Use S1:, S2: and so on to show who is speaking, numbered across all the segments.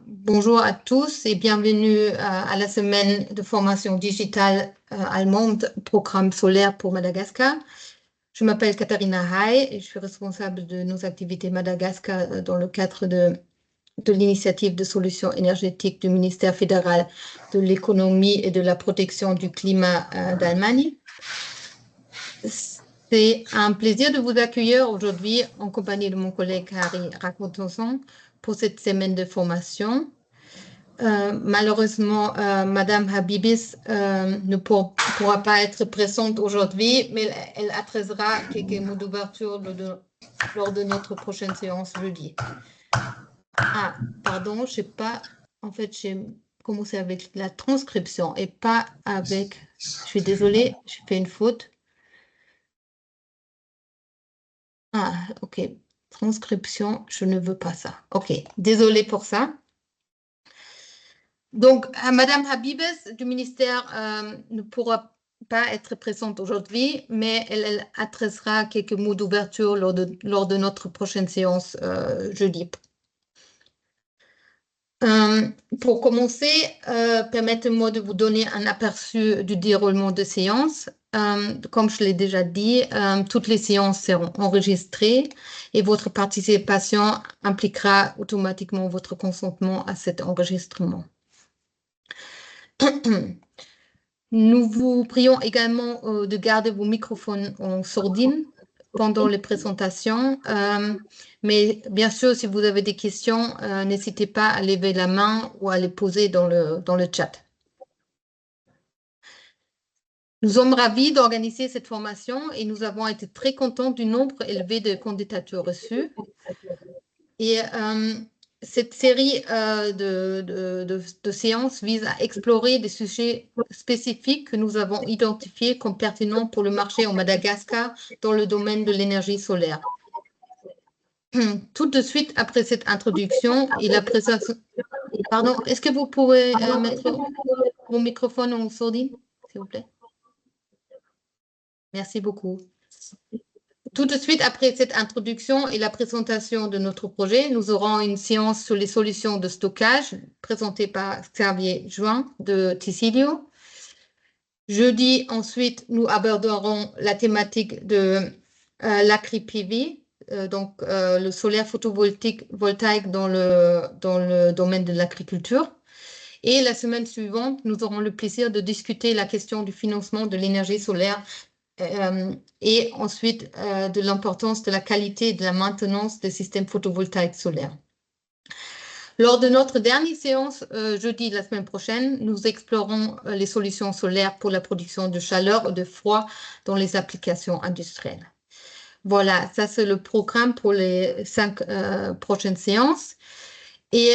S1: Bonjour à tous et bienvenue à la semaine de formation digitale allemande, programme solaire pour Madagascar. Je m'appelle Katharina Hay et je suis responsable de nos activités Madagascar dans le cadre de l'initiative de solutions énergétiques du ministère fédéral de l'économie et de la protection du climat d'Allemagne. C'est un plaisir de vous accueillir aujourd'hui en compagnie de mon collègue Harry Racontonson pour cette semaine de formation. Malheureusement, Madame Habibis ne pourra pas être présente aujourd'hui, mais elle adressera quelques mots d'ouverture lors de notre prochaine séance jeudi. Ah, pardon, je sais pas. En fait, j'ai commencé avec la transcription et pas avec. Je suis désolée, j'ai fait une faute. Ah, ok. Transcription, je ne veux pas ça. Ok, désolée pour ça. Donc, Madame Habibes du ministère ne pourra pas être présente aujourd'hui, mais elle adressera quelques mots d'ouverture lors de notre prochaine séance jeudi. Pour commencer, permettez-moi de vous donner un aperçu du déroulement de séance. Comme je l'ai déjà dit, toutes les séances seront enregistrées et votre participation impliquera automatiquement votre consentement à cet enregistrement. Nous vous prions également de garder vos microphones en sourdine pendant les présentations. Mais bien sûr, si vous avez des questions, n'hésitez pas à lever la main ou à les poser dans le chat. Nous sommes ravis d'organiser cette formation et nous avons été très contents du nombre élevé de candidatures reçues. Et cette série de séances vise à explorer des sujets spécifiques que nous avons identifiés comme pertinents pour le marché en Madagascar dans le domaine de l'énergie solaire. Tout de suite après cette introduction et la présentation... Pardon, est-ce que vous pouvez mettre vos microphones en sourdine, s'il vous plaît? Merci beaucoup. Tout de suite après cette introduction et la présentation de notre projet, nous aurons une séance sur les solutions de stockage présentée par Xavier Juin de Ticilio. Jeudi, ensuite, nous aborderons la thématique de l'agri-PV, donc le solaire photovoltaïque dans le domaine de l'agriculture. Et la semaine suivante, nous aurons le plaisir de discuter la question du financement de l'énergie solaire et ensuite de l'importance de la qualité et de la maintenance des systèmes photovoltaïques solaires. Lors de notre dernière séance, jeudi la semaine prochaine, nous explorons les solutions solaires pour la production de chaleur ou de froid dans les applications industrielles. Voilà, ça c'est le programme pour les 5 prochaines séances. Et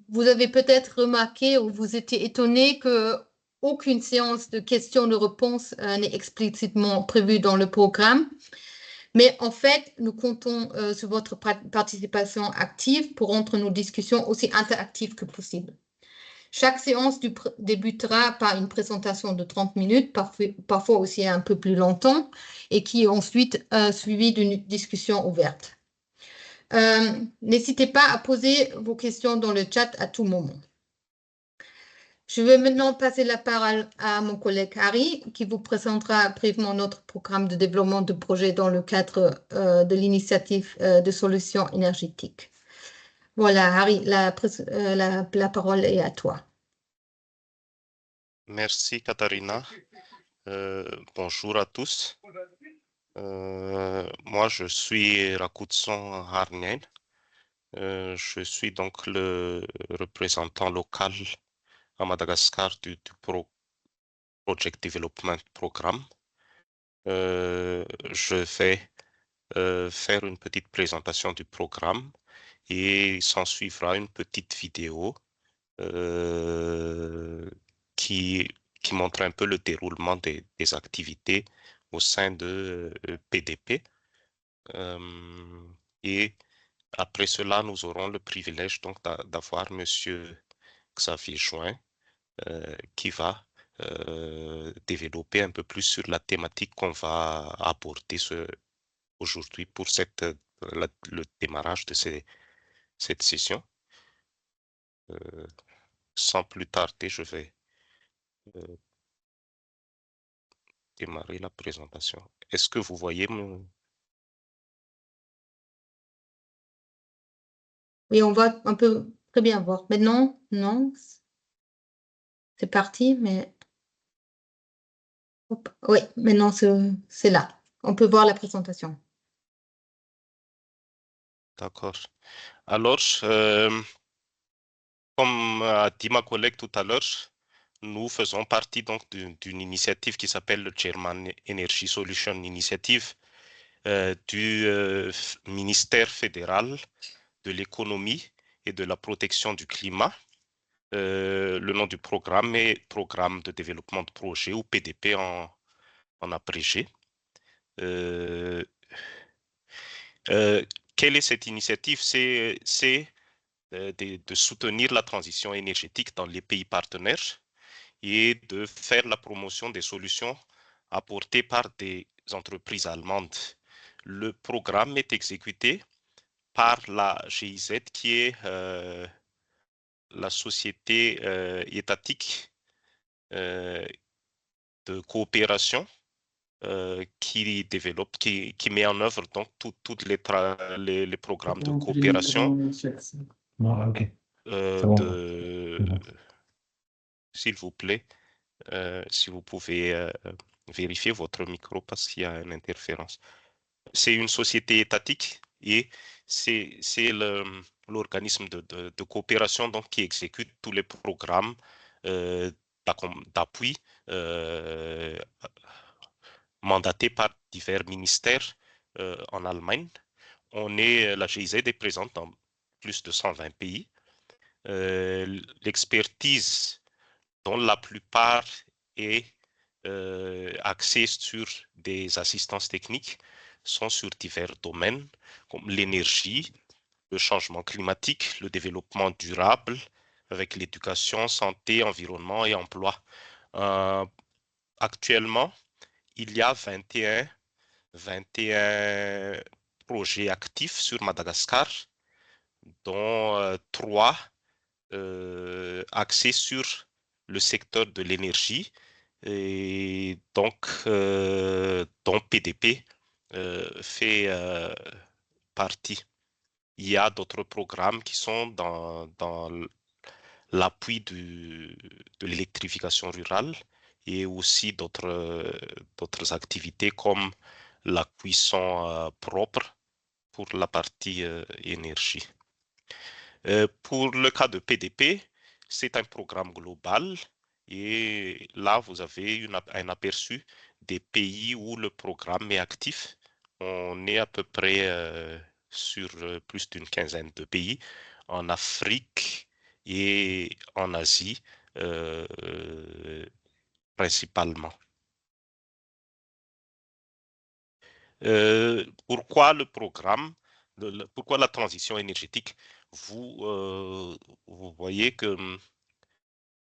S1: vous avez peut-être remarqué ou vous étiez étonné que aucune séance de questions de réponses n'est explicitement prévue dans le programme. Mais en fait, nous comptons sur votre participation active pour rendre nos discussions aussi interactives que possible. Chaque séance débutera par une présentation de 30 minutes, parfois aussi un peu plus longtemps, et qui est ensuite suivie d'une discussion ouverte. N'hésitez pas à poser vos questions dans le chat à tout moment. Je vais maintenant passer la parole à mon collègue Harry, qui vous présentera brièvement notre programme de développement de projet dans le cadre de l'initiative de solutions énergétiques. Voilà, Harry, la parole est à toi.
S2: Merci, Katharina. Bonjour à tous. Moi, je suis Rakutson Harnien. Je suis donc le représentant local à Madagascar du Project Development Programme. Je vais faire une petite présentation du programme et il s'en suivra une petite vidéo qui montre un peu le déroulement des activités au sein de PDP. Et après cela, nous aurons le privilège donc d'avoir Monsieur Xavier Juin qui va développer un peu plus sur la thématique qu'on va aborder aujourd'hui pour le démarrage de cette session. Sans plus tarder, je vais démarrer la présentation. Est-ce que vous voyez mon...
S1: Oui, on peut très bien voir. Maintenant, non, c'est parti, mais hop. Oui, maintenant c'est là. On peut voir la présentation.
S2: D'accord. Alors, comme a dit ma collègue tout à l'heure, nous faisons partie donc d'une initiative qui s'appelle le German Energy Solution Initiative du ministère fédéral de l'économie et de la protection du climat. Le nom du programme est Programme de développement de projet ou PDP en abrégé. Quelle est cette initiative? C'est de soutenir la transition énergétique dans les pays partenaires et de faire la promotion des solutions apportées par des entreprises allemandes. Le programme est exécuté par la GIZ, qui est la société étatique de coopération qui développe, qui met en œuvre donc tous les programmes de coopération. S'il vous plaît, si vous pouvez vérifier votre micro parce qu'il y a une interférence. C'est une société étatique et c'est l'organisme de coopération donc, qui exécute tous les programmes d'appui mandatés par divers ministères en Allemagne. La GIZ est présente dans plus de 120 pays. L'expertise dont la plupart est axée sur des assistances techniques sont sur divers domaines comme l'énergie, le changement climatique, le développement durable, avec l'éducation, santé, environnement et emploi. Actuellement, il y a 21 projets actifs sur Madagascar, dont 3 axés sur le secteur de l'énergie, et donc dont PDP fait partie. Il y a d'autres programmes qui sont dans l'appui de l'électrification rurale et aussi d'autres activités comme la cuisson propre pour la partie énergie. Pour le cas de PDP, c'est un programme global et là, vous avez un aperçu des pays où le programme est actif. On est à peu près sur plus d'une quinzaine de pays en Afrique et en Asie principalement. Pourquoi le programme, pourquoi la transition énergétique? Vous voyez que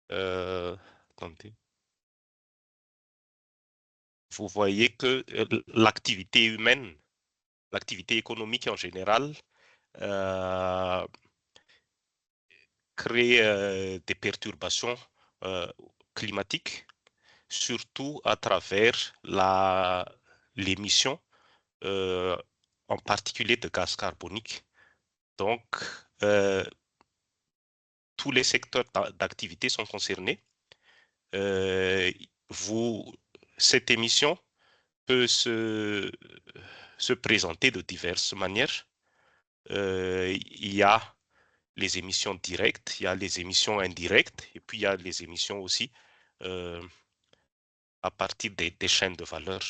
S2: attendez. Vous voyez que l'activité humaine, l'activité économique en général, crée des perturbations climatiques, surtout à travers l'émission, en particulier de gaz carbonique. Donc, tous les secteurs d'activité sont concernés. Cette émission peut se présenter de diverses manières. Il y a les émissions directes, il y a les émissions indirectes, et puis il y a les émissions aussi à partir des chaînes de valeur.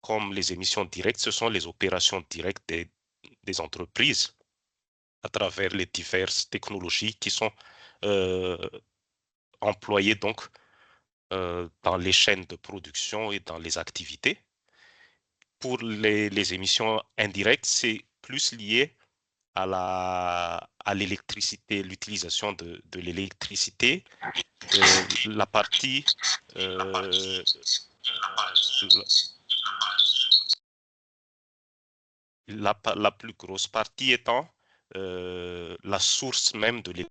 S2: Comme les émissions directes, ce sont les opérations directes des entreprises à travers les diverses technologies qui sont employées donc dans les chaînes de production et dans les activités. Pour les émissions indirectes, c'est plus lié à l'électricité, l'utilisation de l'électricité, la partie la plus grosse partie étant la source même de l'électricité.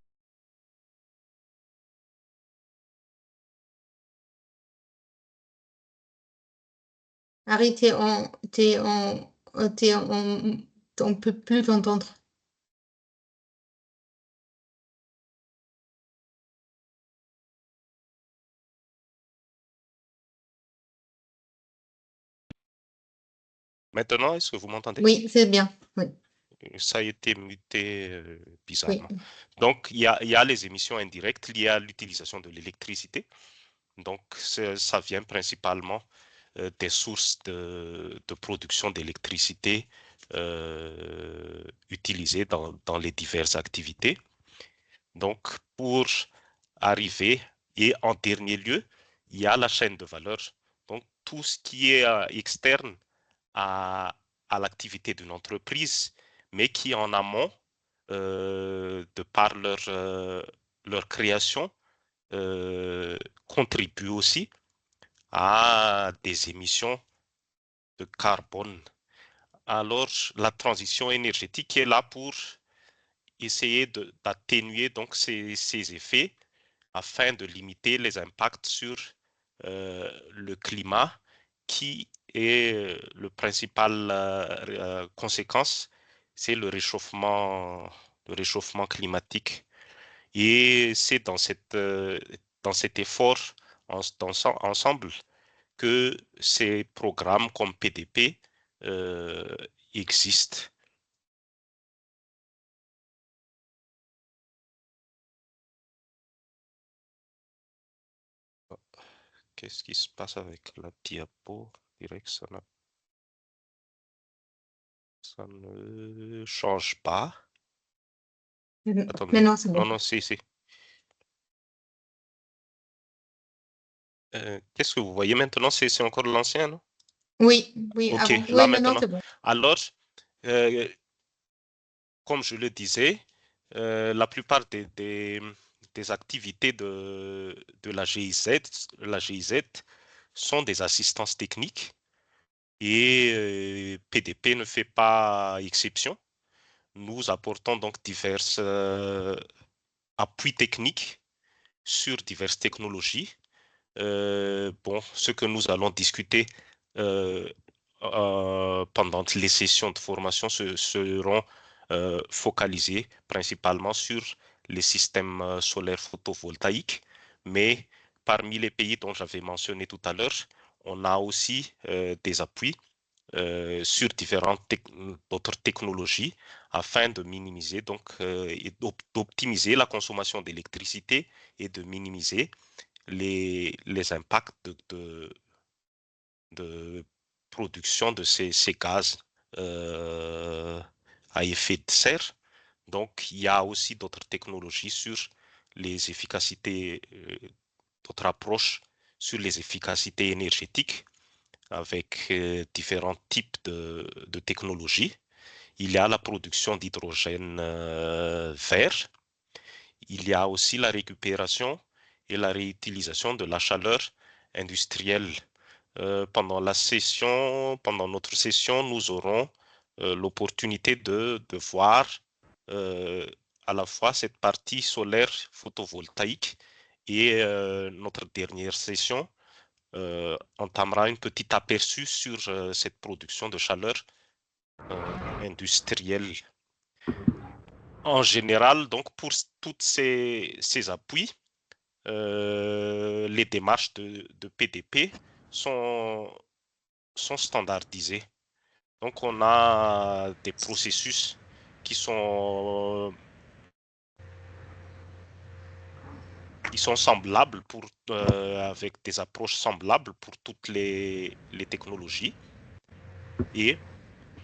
S1: Harry, on peut plus t'entendre.
S2: Maintenant, est-ce que vous m'entendez?
S1: Oui, c'est bien. Oui,
S2: Ça a été muté
S1: oui.
S2: bizarrement. Donc, il y a les émissions indirectes liées à l'utilisation de l'électricité. Donc, ça vient principalement des sources de production d'électricité utilisées dans les diverses activités. Donc, pour arriver, et en dernier lieu, il y a la chaîne de valeur. Donc, tout ce qui est externe à l'activité d'une entreprise, mais qui en amont, de par leur création, contribue aussi à des émissions de carbone. Alors, la transition énergétique est là pour essayer d'atténuer donc ces effets afin de limiter les impacts sur le climat qui est le principal conséquence, c'est le réchauffement climatique. Et c'est dans cet effort ensemble que ces programmes comme PDP existent. Qu'est-ce qui se passe avec la diapo? Je dirais que ça ne change pas. Attendez.
S1: Maintenant, c'est bon.
S2: Non, si. Qu'est-ce que vous voyez maintenant? C'est encore l'ancien, non?
S1: Oui,
S2: Ok,
S1: avant.
S2: là
S1: Oui, maintenant,
S2: maintenant.
S1: c'est bon.
S2: Alors, comme je le disais, la plupart des activités de la GIZ sont des assistances techniques et PDP ne fait pas exception. Nous apportons donc divers appuis techniques sur diverses technologies. Bon, ce que nous allons discuter pendant les sessions de formation seront focalisées principalement sur les systèmes solaires photovoltaïques, mais parmi les pays dont j'avais mentionné tout à l'heure, on a aussi des appuis sur différentes d'autres technologies afin de minimiser donc et d'optimiser la consommation d'électricité et de minimiser les impacts de production de ces gaz à effet de serre. Donc, il y a aussi d'autres technologies sur les efficacités, d'autres approches sur les efficacités énergétiques avec différents types de technologies. Il y a la production d'hydrogène vert. Il y a aussi la récupération et la réutilisation de la chaleur industrielle. Pendant notre session, nous aurons l'opportunité de voir à la fois cette partie solaire photovoltaïque et notre dernière session entamera une petite aperçu sur cette production de chaleur industrielle. En général, donc pour toutes ces appuis, les démarches de PDP sont standardisées. Donc, on a des processus qui sont semblables avec des approches semblables pour toutes les technologies. Et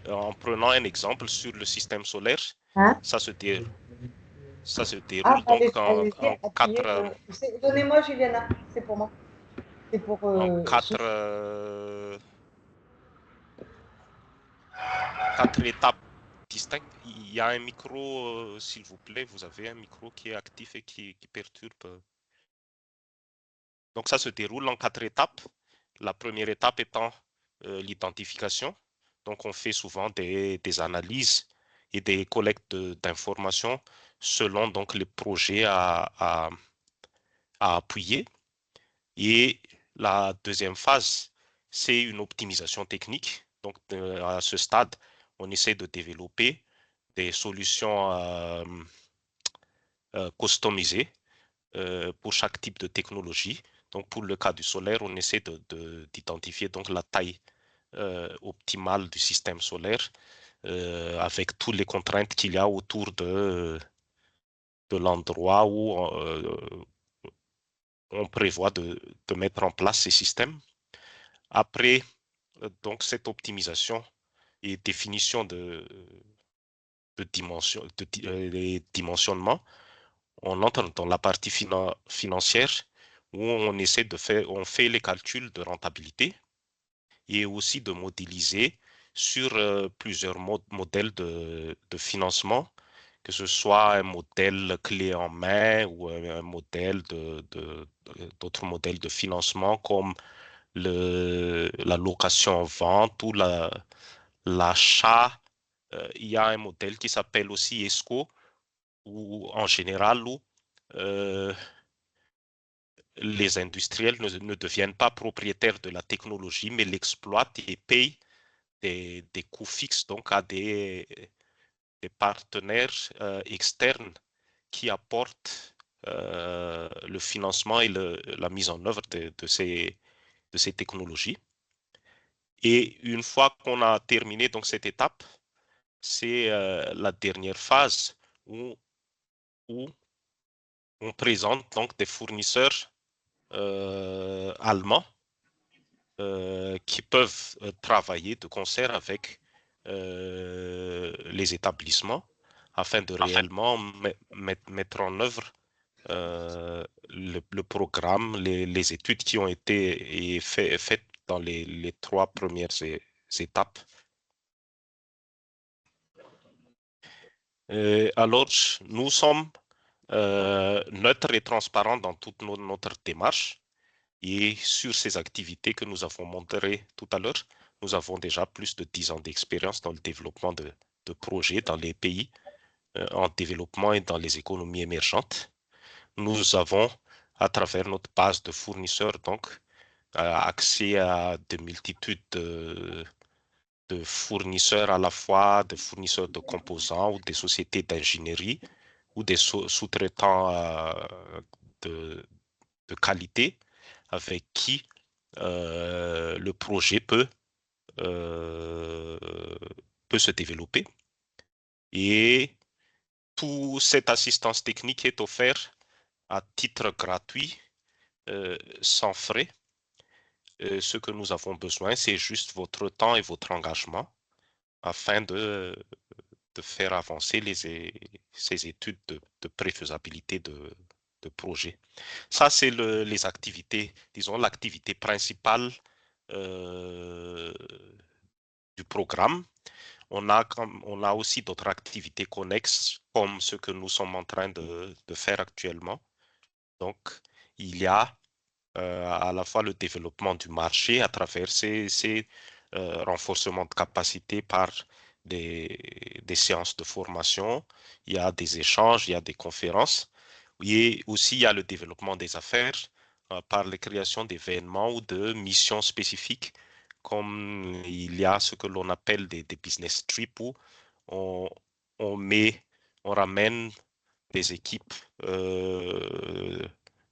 S2: en prenant un exemple sur le système solaire,
S3: Hein?
S2: ça se
S3: Ah,
S2: déroule donc
S3: allez-y,
S2: en
S3: appuyez. Donnez-moi, Juliana, c'est pour moi. C'est pour
S2: quatre étapes distinctes. Il y a un micro, s'il vous plaît, vous avez un micro qui est actif et qui perturbe. Donc ça se déroule en 4 étapes. La première étape étant l'identification. Donc on fait souvent des analyses et des collectes d'informations selon donc les projets à appuyer. Et la deuxième phase, c'est une optimisation technique. Donc, à ce stade, on essaie de développer des solutions customisées pour chaque type de technologie. Donc, pour le cas du solaire, on essaie d'identifier donc la taille optimale du système solaire avec toutes les contraintes qu'il y a autour de l'endroit où on prévoit de mettre en place ces systèmes. Après donc cette optimisation et définition de dimensionnement, on entre dans la partie financière où on essaie on fait les calculs de rentabilité et aussi de modéliser sur plusieurs modèles de financement, que ce soit un modèle clé en main ou un modèle d'autres modèles de financement comme la location en vente ou l'achat. Il y a un modèle qui s'appelle aussi ESCO, ou en général où les industriels ne deviennent pas propriétaires de la technologie, mais l'exploitent et payent des coûts fixes donc à des partenaires externes qui apportent le financement et la mise en œuvre de ces technologies. Et une fois qu'on a terminé donc cette étape, c'est la dernière phase où on présente donc des fournisseurs allemands qui peuvent travailler de concert avec les établissements afin de réellement mettre en œuvre le programme, les études qui ont été faites dans les 3 premières étapes. Alors, nous sommes neutres et transparents dans toute notre démarche. Et sur ces activités que nous avons montrées tout à l'heure, nous avons déjà plus de 10 ans d'expérience dans le développement de projets dans les pays en développement et dans les économies émergentes. Nous avons, à travers notre base de fournisseurs, donc, accès à de multitudes de fournisseurs, à la fois des fournisseurs de composants ou des sociétés d'ingénierie ou des sous-traitants de qualité avec qui le projet peut se développer. Et toute cette assistance technique est offerte à titre gratuit, sans frais. Ce que nous avons besoin, c'est juste votre temps et votre engagement afin de faire avancer ces études de préfaisabilité de projet. Ça, c'est les activités, disons, l'activité principale du programme. On a aussi d'autres activités connexes comme ce que nous sommes en train de faire actuellement. Donc, il y a à la fois le développement du marché à travers ces renforcements de capacité par des séances de formation, il y a des échanges, il y a des conférences, et aussi il y a le développement des affaires par la création d'événements ou de missions spécifiques, comme il y a ce que l'on appelle des business trips où on ramène des équipes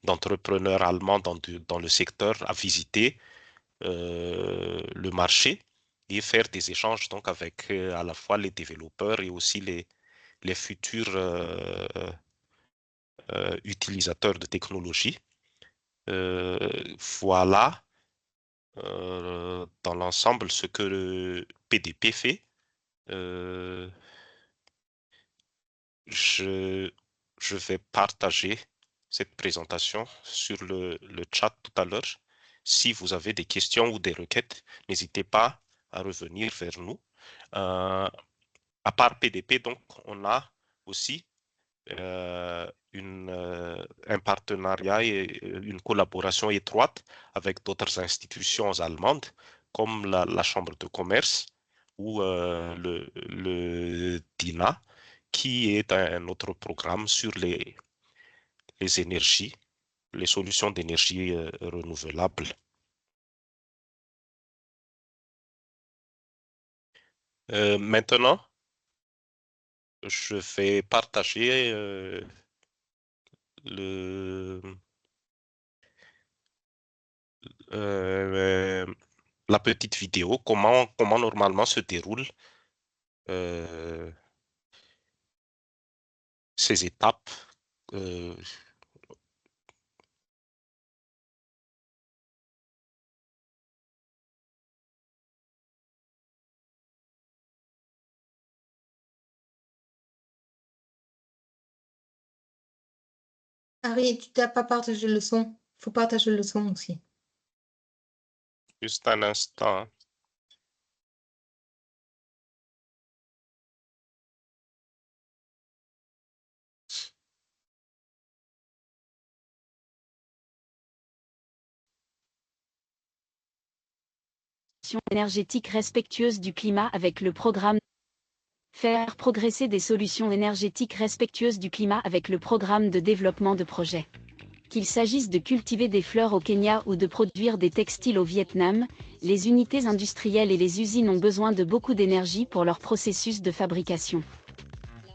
S2: d'entrepreneurs allemands dans le secteur à visiter le marché et faire des échanges donc avec à la fois les développeurs et aussi les futurs utilisateurs de technologie. Voilà dans l'ensemble ce que le PDP fait. Je vais partager cette présentation sur le chat tout à l'heure. Si vous avez des questions ou des requêtes, n'hésitez pas à revenir vers nous. À part PDP, donc, on a aussi un partenariat et une collaboration étroite avec d'autres institutions allemandes, comme la Chambre de commerce ou le DINA, qui est un autre programme sur les énergies, les solutions d'énergie renouvelable. Maintenant, je vais partager la petite vidéo, comment normalement se déroulent ces étapes.
S1: Harry, tu n'as pas partagé le son. Il faut partager le son aussi.
S2: Juste un instant.
S4: Énergétique respectueuse du climat avec le programme. Faire progresser des solutions énergétiques respectueuses du climat avec le programme de développement de projets. Qu'il s'agisse de cultiver des fleurs au Kenya ou de produire des textiles au Vietnam, les unités industrielles et les usines ont besoin de beaucoup d'énergie pour leur processus de fabrication.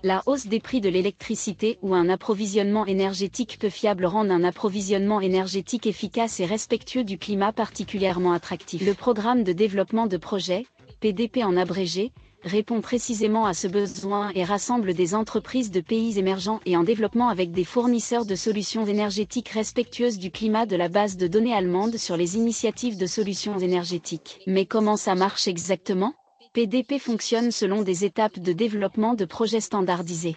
S4: La hausse des prix de l'électricité ou un approvisionnement énergétique peu fiable rendent un approvisionnement énergétique efficace et respectueux du climat particulièrement attractif. Le programme de développement de projets, PDP en abrégé, répond précisément à ce besoin et rassemble des entreprises de pays émergents et en développement avec des fournisseurs de solutions énergétiques respectueuses du climat de la base de données allemande sur les initiatives de solutions énergétiques. Mais comment ça marche exactement ? PDP fonctionne selon des étapes de développement de projets standardisés.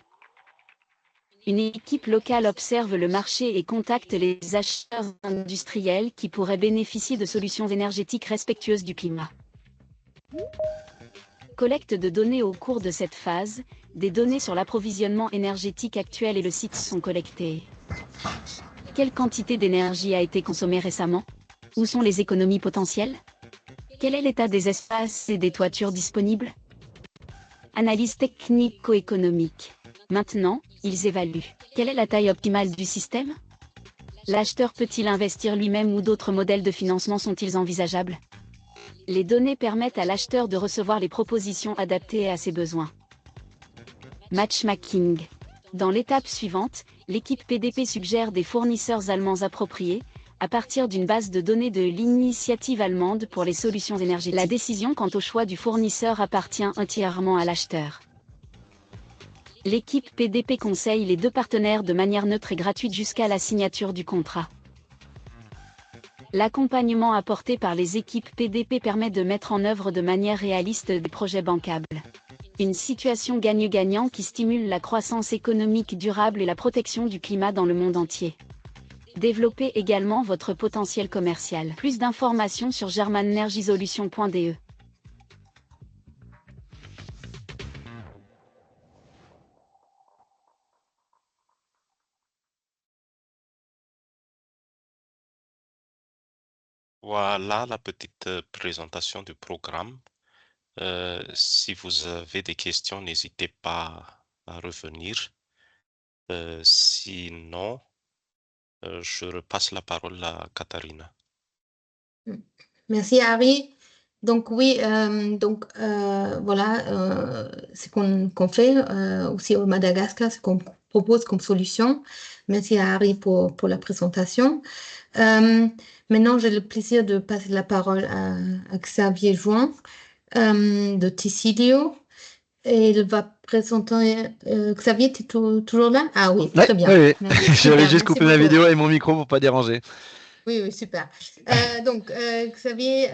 S4: Une équipe locale observe le marché et contacte les acheteurs industriels qui pourraient bénéficier de solutions énergétiques respectueuses du climat. Collecte de données au cours de cette phase, des données sur l'approvisionnement énergétique actuel et le site sont collectées. Quelle quantité d'énergie a été consommée récemment ? Où sont les économies potentielles ? Quel est l'état des espaces et des toitures disponibles ? Analyse technico-économique. Maintenant, ils évaluent. Quelle est la taille optimale du système ? L'acheteur peut-il investir lui-même ou d'autres modèles de financement sont-ils envisageables ? Les données permettent à l'acheteur de recevoir les propositions adaptées à ses besoins. Matchmaking. Dans l'étape suivante, l'équipe PDP suggère des fournisseurs allemands appropriés, à partir d'une base de données de l'initiative allemande pour les solutions énergétiques. La décision quant au choix du fournisseur appartient entièrement à l'acheteur. L'équipe PDP conseille les deux partenaires de manière neutre et gratuite jusqu'à la signature du contrat. L'accompagnement apporté par les équipes PDP permet de mettre en œuvre de manière réaliste des projets bancables. Une situation gagnant-gagnant qui stimule la croissance économique durable et la protection du climat dans le monde entier. Développez également votre potentiel commercial. Plus d'informations sur germanenergysolutions.de.
S2: Voilà la petite présentation du programme. Si vous avez des questions, n'hésitez pas à revenir. Sinon, je repasse la parole à Katharina.
S1: Merci Harry. Donc oui, voilà ce qu'on fait aussi au Madagascar, ce qu'on propose comme solution. Merci à Harry pour la présentation. Maintenant, j'ai le plaisir de passer la parole à Xavier Jouan de Ticilio. Et il va présenter. Xavier, tu es toujours là? Ah oui,
S5: Ouais,
S1: très bien.
S5: oui.
S1: Merci,
S5: J'avais
S1: super,
S5: juste coupé
S1: merci
S5: ma
S1: beaucoup.
S5: vidéo et mon micro pour pas déranger.
S1: Oui, oui, super. Donc, Xavier,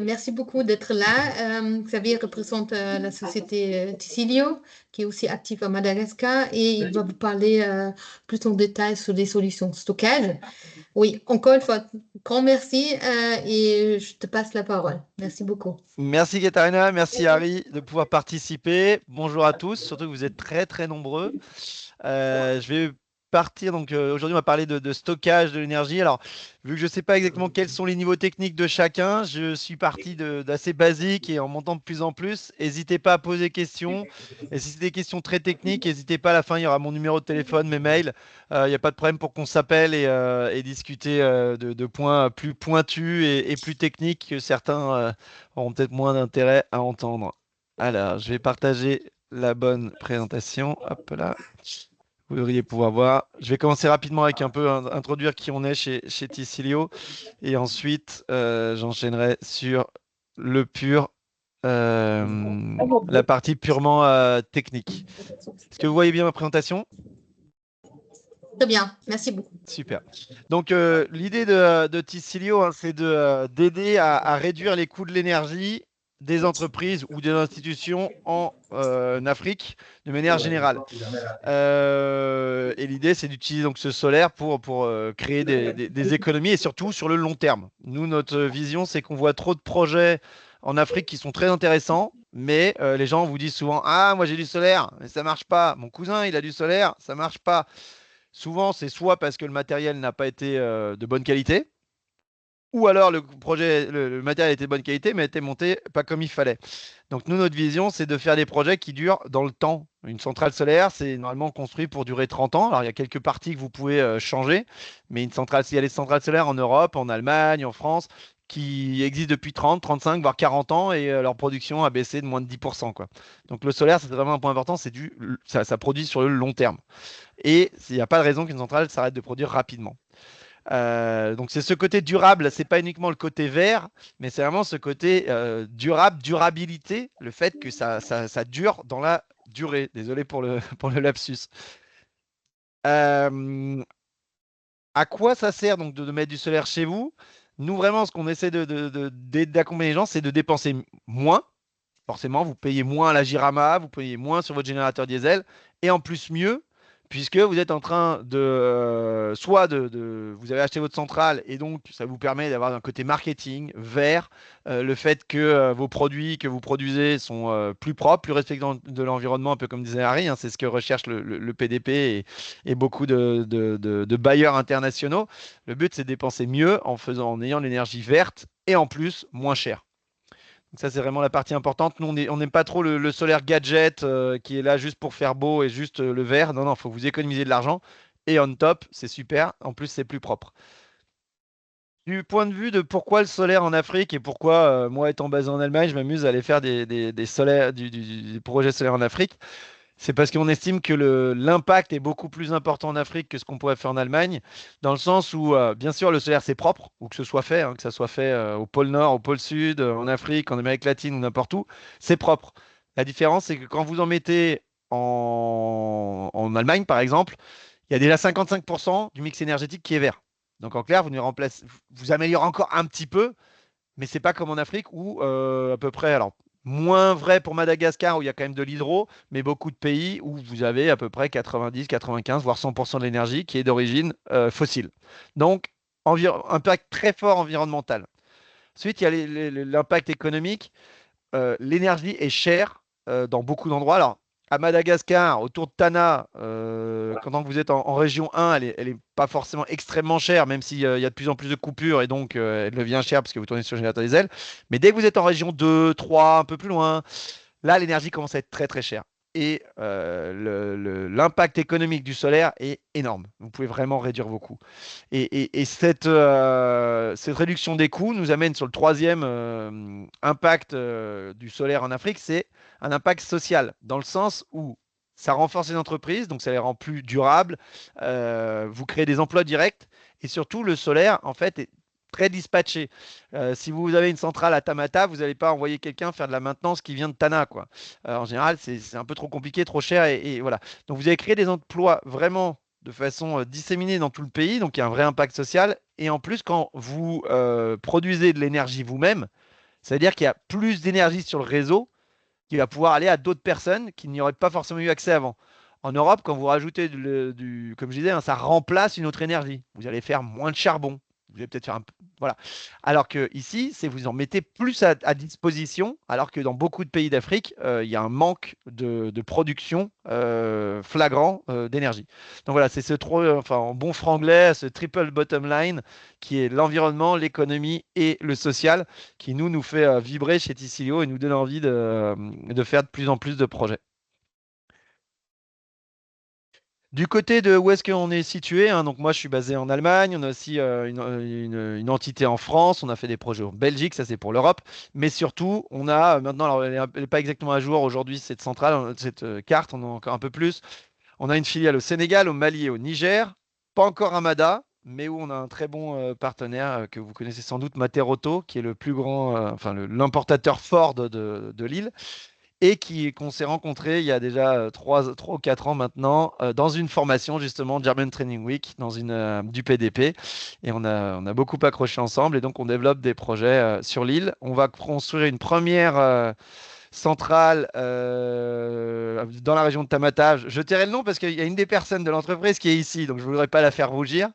S1: merci beaucoup d'être là. Xavier représente la société Ticilio, qui est aussi active à Madagascar, et il va vous parler plus en détail sur les solutions de stockage. Oui, encore une fois, grand merci et je te passe la parole. Merci beaucoup.
S5: Merci Katharina, merci Harry de pouvoir participer. Bonjour à tous, surtout que vous êtes très très nombreux. Je vais partir. Donc aujourd'hui, on va parler de stockage de l'énergie. Alors, vu que je ne sais pas exactement quels sont les niveaux techniques de chacun, je suis parti d'assez basique et en montant de plus en plus. N'hésitez pas à poser questions. Et si c'est des questions très techniques, n'hésitez pas. À la fin, il y aura mon numéro de téléphone, mes mails. Il n'y a pas de problème pour qu'on s'appelle et discuter de points plus pointus et plus techniques que certains auront peut-être moins d'intérêt à entendre. Alors, je vais partager la bonne présentation. Hop là. Vous devriez pouvoir voir. Je vais commencer rapidement avec un peu introduire qui on est chez Tissilio. Et ensuite, j'enchaînerai sur le pur, la partie purement technique. Est-ce que vous voyez bien ma présentation?
S1: Très bien, merci beaucoup.
S5: Super. Donc, l'idée de Tissilio, hein, c'est d'aider à réduire les coûts de l'énergie des entreprises ou des institutions en Afrique de manière générale. Et l'idée, c'est d'utiliser donc ce solaire pour créer des économies et surtout sur le long terme. Nous, notre vision, c'est qu'on voit trop de projets en Afrique qui sont très intéressants, mais les gens vous disent souvent: ah, moi j'ai du solaire, mais ça marche pas. Mon cousin, il a du solaire, ça marche pas. Souvent, c'est soit parce que le matériel n'a pas été de bonne qualité, ou alors le matériel était de bonne qualité, mais a été monté pas comme il fallait. Donc nous, notre vision, c'est de faire des projets qui durent dans le temps. Une centrale solaire, c'est normalement construit pour durer 30 ans. Alors il y a quelques parties que vous pouvez changer, mais il y a des centrales solaires en Europe, en Allemagne, en France, qui existent depuis 30, 35, voire 40 ans, et leur production a baissé de moins de 10%, quoi. Donc le solaire, c'est vraiment un point important, ça produit sur le long terme. Et il n'y a pas de raison qu'une centrale s'arrête de produire rapidement. Donc c'est ce côté durable, c'est pas uniquement le côté vert, mais c'est vraiment ce côté durabilité, le fait que ça dure dans la durée. Désolé pour le lapsus. À quoi ça sert donc de mettre du solaire chez vous? Nous, vraiment, ce qu'on essaie d'accompagner les gens, c'est de dépenser moins. Forcément, vous payez moins à la Jirama, vous payez moins sur votre générateur diesel, et en plus mieux, puisque vous êtes en train vous avez acheté votre centrale et donc ça vous permet d'avoir un côté marketing vert, le fait que vos produits que vous produisez sont plus propres, plus respectueux de l'environnement, un peu comme disait Harry, hein, c'est ce que recherche le PDP et beaucoup de bailleurs internationaux. Le but, c'est de dépenser mieux en ayant l'énergie verte et en plus moins chère. Donc ça, c'est vraiment la partie importante. Nous, on n'aime pas trop le solaire gadget qui est là juste pour faire beau et juste le vert. Non, non, il faut vous économiser de l'argent. Et on top, c'est super. En plus, c'est plus propre. Du point de vue de pourquoi le solaire en Afrique et pourquoi, moi étant basé en Allemagne, je m'amuse à aller faire des projets solaires en Afrique. C'est parce qu'on estime que l'impact est beaucoup plus important en Afrique que ce qu'on pourrait faire en Allemagne, dans le sens où, bien sûr, le solaire, c'est propre, où que ce soit fait, hein, que ça soit fait au pôle Nord, au pôle Sud, en Afrique, en Amérique latine ou n'importe où, c'est propre. La différence, c'est que quand vous en mettez en Allemagne, par exemple, il y a déjà 55% du mix énergétique qui est vert. Donc en clair, vous améliorez encore un petit peu, mais c'est pas comme en Afrique où à peu près, alors moins vrai pour Madagascar où il y a quand même de l'hydro, mais beaucoup de pays où vous avez à peu près 90, 95, voire 100% de l'énergie qui est d'origine fossile. Donc, impact très fort environnemental. Ensuite, il y a l'impact économique. L'énergie est chère dans beaucoup d'endroits. Alors, à Madagascar, autour de Tana, quand vous êtes en région 1, elle est pas forcément extrêmement chère, même s'il y a de plus en plus de coupures et donc elle devient chère parce que vous tournez sur le générateur diesel. Mais dès que vous êtes en région 2, 3, un peu plus loin, là, l'énergie commence à être très très chère. Et l'impact économique du solaire est énorme. Vous pouvez vraiment réduire vos coûts. Et cette réduction des coûts nous amène sur le troisième impact du solaire en Afrique, c'est un impact social, dans le sens où ça renforce les entreprises, donc ça les rend plus durables, vous créez des emplois directs, et surtout le solaire, en fait, est très dispatché. Si vous avez une centrale à Tamata, vous n'allez pas envoyer quelqu'un faire de la maintenance qui vient de Tana, quoi. En général, c'est un peu trop compliqué, trop cher, et voilà. Donc vous avez créé des emplois vraiment de façon disséminée dans tout le pays, donc il y a un vrai impact social. Et en plus, quand vous produisez de l'énergie vous-même, ça veut dire qu'il y a plus d'énergie sur le réseau qui va pouvoir aller à d'autres personnes qui n'y auraient pas forcément eu accès avant. En Europe, quand vous rajoutez comme je disais, hein, ça remplace une autre énergie. Vous allez faire moins de charbon, Vous voulez peut-être faire un peu. Voilà. Alors que ici, c'est vous en mettez plus à disposition, alors que dans beaucoup de pays d'Afrique, il y a un manque de production flagrant d'énergie. Donc voilà, c'est enfin, en bon franglais, ce triple bottom line qui est l'environnement, l'économie et le social, qui nous fait vibrer chez Tissilio et nous donne envie de faire de plus en plus de projets. Du côté de où est-ce qu'on est situé, hein, donc moi je suis basé en Allemagne, on a aussi une entité en France, on a fait des projets en Belgique, ça c'est pour l'Europe, mais surtout on a maintenant, alors elle n'est pas exactement à jour aujourd'hui cette centrale, cette carte, on en a encore un peu plus, on a une filiale au Sénégal, au Mali et au Niger, pas encore à Mada, mais où on a un très bon partenaire que vous connaissez sans doute, Materoto, qui est le plus grand, enfin l'importateur fort de l'île et qu'on s'est rencontré il y a déjà 3 ou 4 ans maintenant dans une formation justement German Training Week dans du PDP et on a beaucoup accroché ensemble et donc on développe des projets sur l'île. On va construire une première centrale dans la région de Tamatave. Je tairai le nom parce qu'il y a une des personnes de l'entreprise qui est ici, donc je ne voudrais pas la faire rougir.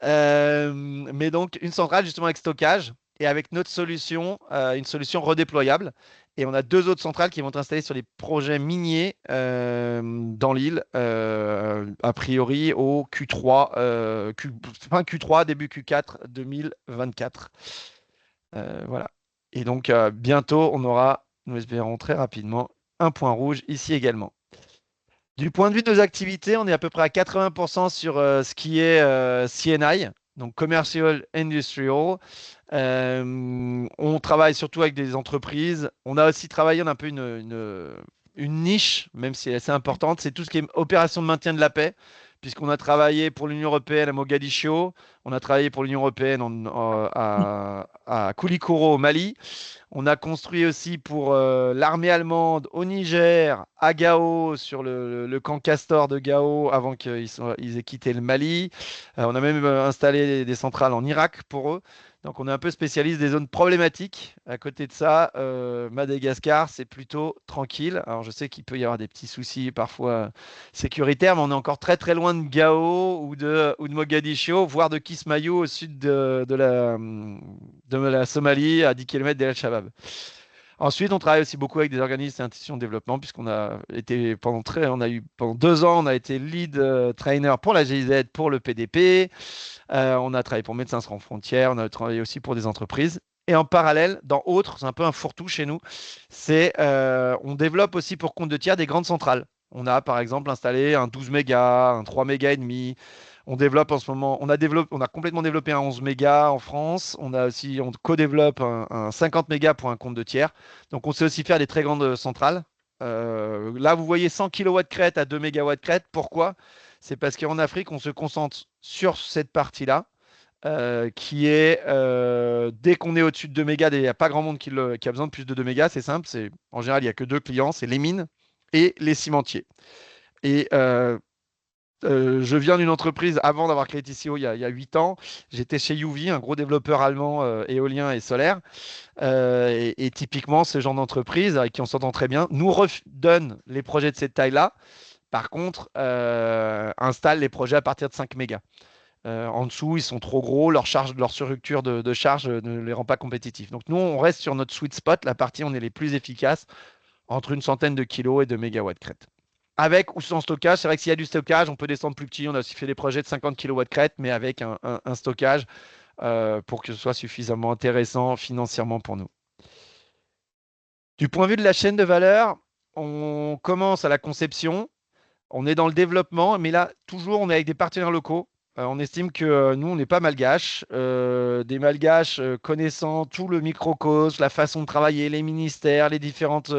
S5: Mais donc une centrale justement avec stockage et avec notre solution, une solution redéployable. Et on a 2 autres centrales qui vont être installées sur les projets miniers dans l'île, a priori au Q3, fin Q3, début Q4 2024. Voilà. Et donc bientôt, on aura, nous espérons très rapidement, un point rouge ici également. Du point de vue de nos activités, on est à peu près à 80% sur ce qui est CNI, donc Commercial Industrial. On travaille surtout avec des entreprises. On a aussi travaillé, on a un peu une niche, même si elle est assez importante, c'est tout ce qui est opération de maintien de la paix, puisqu'on a travaillé pour l'Union européenne à Mogadiscio, on a travaillé pour l'Union européenne à Koulikoro au Mali. On a construit aussi pour l'armée allemande au Niger, à Gao, sur le camp Castor de Gao, avant qu'ils aient quitté le Mali. On a même installé des centrales en Irak pour eux. Donc on est un peu spécialiste des zones problématiques. À côté de ça, Madagascar, c'est plutôt tranquille. Alors je sais qu'il peut y avoir des petits soucis parfois sécuritaires, mais on est encore très très loin de Gao ou de Mogadiscio, voire de Kismayo au sud de la Somalie, à 10 km d'El-Shabaab. Ensuite, on travaille aussi beaucoup avec des organismes et institutions de développement, puisqu'on a été pendant 2 ans, on a été lead trainer pour la GIZ, pour le PDP. On a travaillé pour Médecins sans frontières, on a travaillé aussi pour des entreprises. Et en parallèle, dans autres, c'est un peu un fourre-tout chez nous, on développe aussi pour compte de tiers des grandes centrales. On a par exemple installé un 12 mégas, un 3 mégas et demi. On développe en ce moment, on a complètement développé un 11 mégas en France. On co-développe un 50 mégas pour un compte de tiers. Donc on sait aussi faire des très grandes centrales. Là, vous voyez 100 kW crête à 2 MW crête. Pourquoi? C'est parce qu'en Afrique, on se concentre sur cette partie-là, qui est dès qu'on est au-dessus de 2 mégas, il n'y a pas grand monde qui a besoin de plus de 2 mégas. C'est simple. En général, il n'y a que 2 clients, c'est les mines et les cimentiers. Et je viens d'une entreprise, avant d'avoir créé TCO il y a 8 ans, j'étais chez UV, un gros développeur allemand éolien et solaire. Et typiquement, ce genre d'entreprise avec qui on s'entend très bien nous donne les projets de cette taille-là. Par contre, installe les projets à partir de 5 mégas. En dessous, ils sont trop gros, leur structure de charge ne les rend pas compétitifs. Donc nous, on reste sur notre sweet spot, la partie où on est les plus efficaces, entre une centaine de kilos et de mégawatts crête. Avec ou sans stockage, c'est vrai que s'il y a du stockage, on peut descendre plus petit. On a aussi fait des projets de 50 kW crête, mais avec un stockage pour que ce soit suffisamment intéressant financièrement pour nous. Du point de vue de la chaîne de valeur, on commence à la conception, on est dans le développement, mais là, toujours, on est avec des partenaires locaux. On estime que nous, on n'est pas malgaches. Des malgaches connaissant tout le microcosme, la façon de travailler, les ministères, les différentes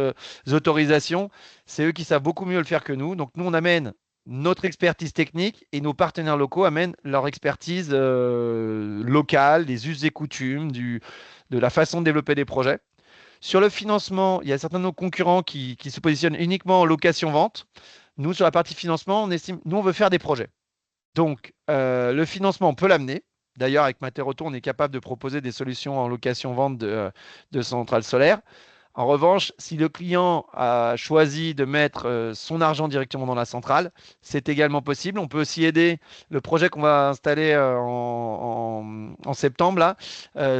S5: autorisations, c'est eux qui savent beaucoup mieux le faire que nous. Donc nous, on amène notre expertise technique et nos partenaires locaux amènent leur expertise locale, des us et coutumes, de la façon de développer des projets. Sur le financement, il y a certains de nos concurrents qui se positionnent uniquement en location-vente. Nous, sur la partie financement, on veut faire des projets. Donc, le financement, on peut l'amener. D'ailleurs, avec Materoto, on est capable de proposer des solutions en location-vente de centrales solaires. En revanche, si le client a choisi de mettre son argent directement dans la centrale, c'est également possible. On peut aussi aider le projet qu'on va installer en septembre, là,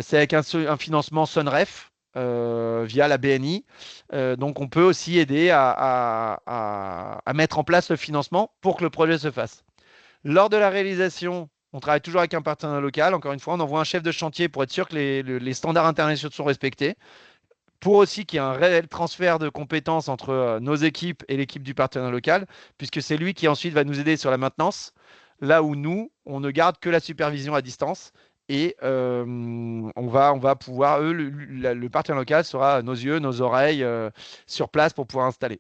S5: c'est avec un financement Sunref via la BNI. Donc, on peut aussi aider à mettre en place le financement pour que le projet se fasse. Lors de la réalisation, on travaille toujours avec un partenaire local. Encore une fois, on envoie un chef de chantier pour être sûr que les standards internationaux sont respectés. Pour aussi qu'il y ait un réel transfert de compétences entre nos équipes et l'équipe du partenaire local, puisque c'est lui qui ensuite va nous aider sur la maintenance, là où nous, on ne garde que la supervision à distance. Et on va pouvoir, le partenaire local sera nos yeux, nos oreilles sur place pour pouvoir installer.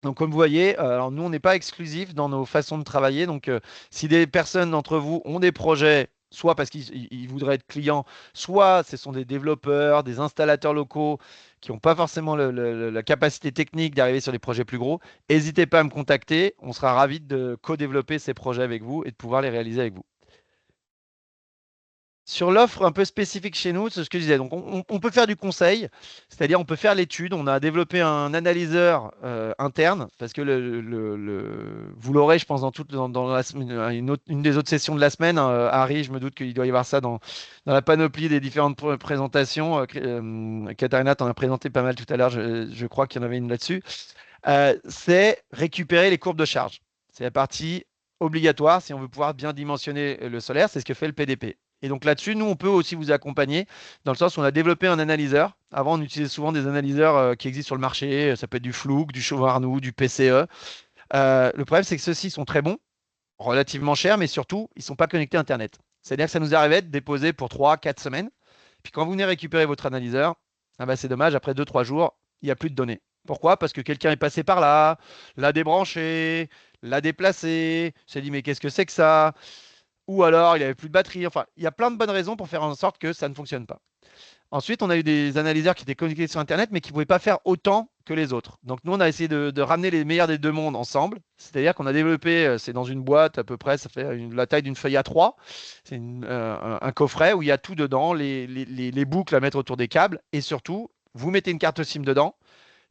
S5: Donc, comme vous voyez, alors nous, on n'est pas exclusif dans nos façons de travailler. Donc, si des personnes d'entre vous ont des projets, soit parce qu'ils voudraient être clients, soit ce sont des développeurs, des installateurs locaux qui n'ont pas forcément la capacité technique d'arriver sur des projets plus gros, n'hésitez pas à me contacter. On sera ravis de co-développer ces projets avec vous et de pouvoir les réaliser avec vous. Sur l'offre un peu spécifique chez nous, c'est ce que je disais. Donc, on peut faire du conseil, c'est-à-dire on peut faire l'étude. On a développé un analyseur interne parce que vous l'aurez, je pense, dans la semaine, une des autres sessions de la semaine. Harry, je me doute qu'il doit y avoir ça dans la panoplie des différentes présentations. Katharina t'en a présenté pas mal tout à l'heure. Je crois qu'il y en avait une là-dessus. C'est récupérer les courbes de charge. C'est la partie obligatoire si on veut pouvoir bien dimensionner le solaire. C'est ce que fait le PDP. Et donc là-dessus, nous, on peut aussi vous accompagner dans le sens où on a développé un analyseur. Avant, on utilisait souvent des analyseurs qui existent sur le marché. Ça peut être du Fluke, du Chauveau-Arnoux, du PCE. Le problème, c'est que ceux-ci sont très bons, relativement chers, mais surtout, ils ne sont pas connectés à Internet. C'est-à-dire que ça nous arrivait de déposer pour 3-4 semaines. Puis quand vous venez récupérer votre analyseur, c'est dommage, après 2-3 jours, il n'y a plus de données. Pourquoi? Parce que quelqu'un est passé par là, l'a débranché, l'a déplacé, s'est dit mais qu'est-ce que c'est que ça? Ou alors il n'y avait plus de batterie. Enfin, il y a plein de bonnes raisons pour faire en sorte que ça ne fonctionne pas. Ensuite, on a eu des analyseurs qui étaient connectés sur Internet, mais qui ne pouvaient pas faire autant que les autres. Donc nous, on a essayé de ramener les meilleurs des deux mondes ensemble. C'est-à-dire qu'on a développé, c'est dans une boîte à peu près, ça fait la taille d'une feuille A3. C'est un coffret où il y a tout dedans, les boucles à mettre autour des câbles. Et surtout, vous mettez une carte SIM dedans.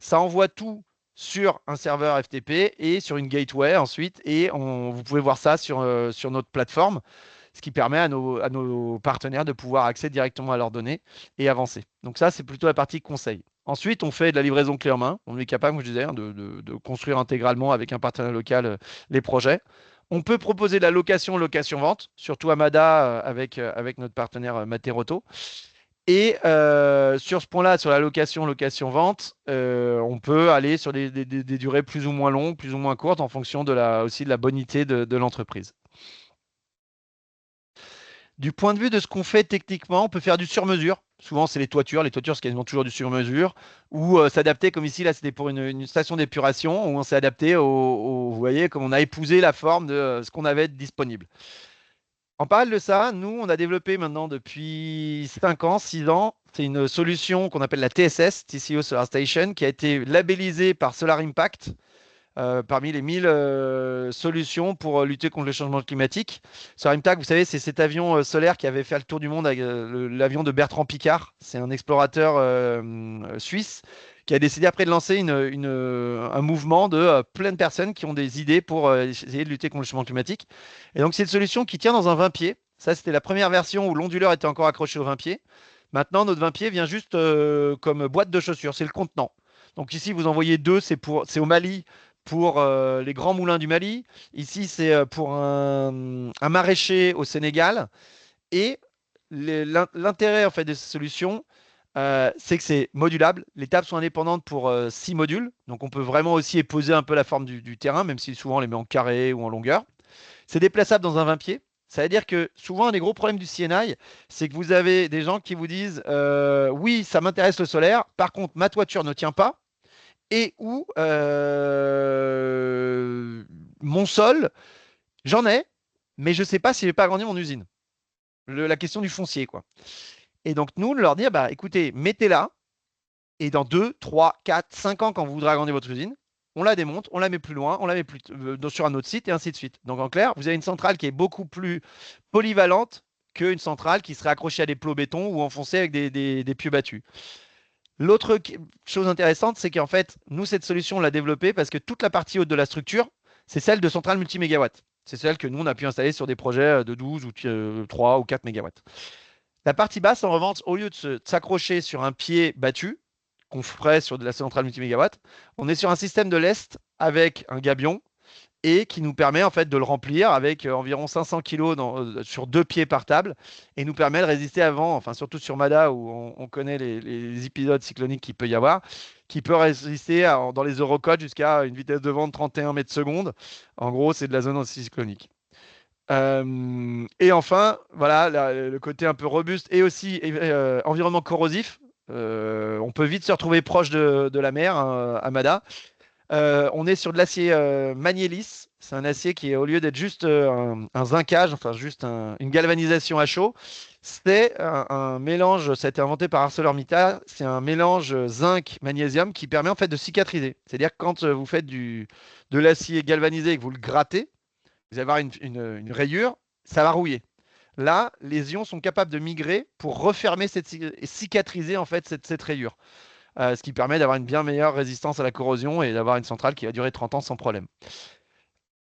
S5: Ça envoie tout sur un serveur FTP et sur une gateway ensuite. Et vous pouvez voir ça sur notre plateforme, ce qui permet à nos partenaires de pouvoir accéder directement à leurs données et avancer. Donc ça, c'est plutôt la partie conseil. Ensuite, on fait de la livraison clé en main. On est capable, comme je disais, de construire intégralement avec un partenaire local les projets. On peut proposer de la location-vente, surtout à MADA avec notre partenaire Materoto. Et sur ce point-là, sur la location-vente, on peut aller sur des durées plus ou moins longues, plus ou moins courtes, en fonction aussi de la bonité de l'entreprise. Du point de vue de ce qu'on fait techniquement, on peut faire du sur-mesure. Souvent, c'est les toitures. Les toitures, c'est quasiment toujours du sur-mesure. Ou s'adapter, comme ici, là, c'était pour une station d'épuration, où on s'est adapté vous voyez, comme on a épousé la forme de ce qu'on avait disponible. En parallèle de ça, nous, on a développé maintenant depuis 5 ans, 6 ans, c'est une solution qu'on appelle la TSS, TCO Solar Station, qui a été labellisée par Solar Impact, parmi les 1000 solutions pour lutter contre le changement climatique. Solar Impact, vous savez, c'est cet avion solaire qui avait fait le tour du monde avec l'avion de Bertrand Piccard. C'est un explorateur suisse qui a décidé après de lancer un mouvement de plein de personnes qui ont des idées pour essayer de lutter contre le changement climatique. Et donc, c'est une solution qui tient dans un 20 pieds. Ça, c'était la première version où l'onduleur était encore accroché au 20 pieds. Maintenant, notre 20 pieds vient juste comme boîte de chaussures. C'est le contenant. Donc ici, vous en voyez deux. C'est au Mali pour les grands moulins du Mali. Ici, c'est pour un maraîcher au Sénégal. Et l'intérêt en fait de ces solutions, c'est que c'est modulable. Les tables sont indépendantes pour 6 modules. Donc, on peut vraiment aussi épouser un peu la forme du terrain, même si souvent on les met en carré ou en longueur. C'est déplaçable dans un 20 pieds. Ça veut dire que souvent, un des gros problèmes du CNI, c'est que vous avez des gens qui vous disent oui, ça m'intéresse le solaire. Par contre, ma toiture ne tient pas. Et ou mon sol, j'en ai, mais je ne sais pas si je vais pas agrandir mon usine. La question du foncier, quoi. Et donc, nous, leur dire, écoutez, mettez-la, et dans 2, 3, 4, 5 ans, quand vous voudrez agrandir votre usine, on la démonte, on la met plus loin, on la met sur un autre site, et ainsi de suite. Donc, en clair, vous avez une centrale qui est beaucoup plus polyvalente qu'une centrale qui serait accrochée à des plots béton ou enfoncée avec des pieux battus. L'autre chose intéressante, c'est qu'en fait, nous, cette solution, on l'a développée parce que toute la partie haute de la structure, c'est celle de centrales multi-mégawatts. C'est celle que nous, on a pu installer sur des projets de 12 ou 3 ou 4 mégawatts. La partie basse, en revanche, au lieu de s'accrocher sur un pied battu, qu'on ferait sur de la centrale multi-mégawatts, on est sur un système de lest avec un gabion et qui nous permet en fait de le remplir avec environ 500 kg sur 2 pieds par table et nous permet de résister avant, enfin surtout sur Mada où on connaît les épisodes cycloniques qu'il peut y avoir, qui peut résister dans les eurocodes jusqu'à une vitesse de vent de 31 mètres secondes. En gros, c'est de la zone anticyclonique. Et enfin, voilà, le côté un peu robuste et aussi environnement corrosif. On peut vite se retrouver proche de la mer, hein, à Mada. On est sur de l'acier Magnélis. C'est un acier qui, au lieu d'être juste un zincage, enfin juste une galvanisation à chaud, c'est un mélange, ça a été inventé par ArcelorMittal, c'est un mélange zinc-magnésium qui permet en fait de cicatriser. C'est-à-dire que quand vous faites de l'acier galvanisé et que vous le grattez, vous allez avoir une rayure, ça va rouiller. Là, les ions sont capables de migrer pour refermer et cicatriser en fait cette rayure. Ce qui permet d'avoir une bien meilleure résistance à la corrosion et d'avoir une centrale qui va durer 30 ans sans problème.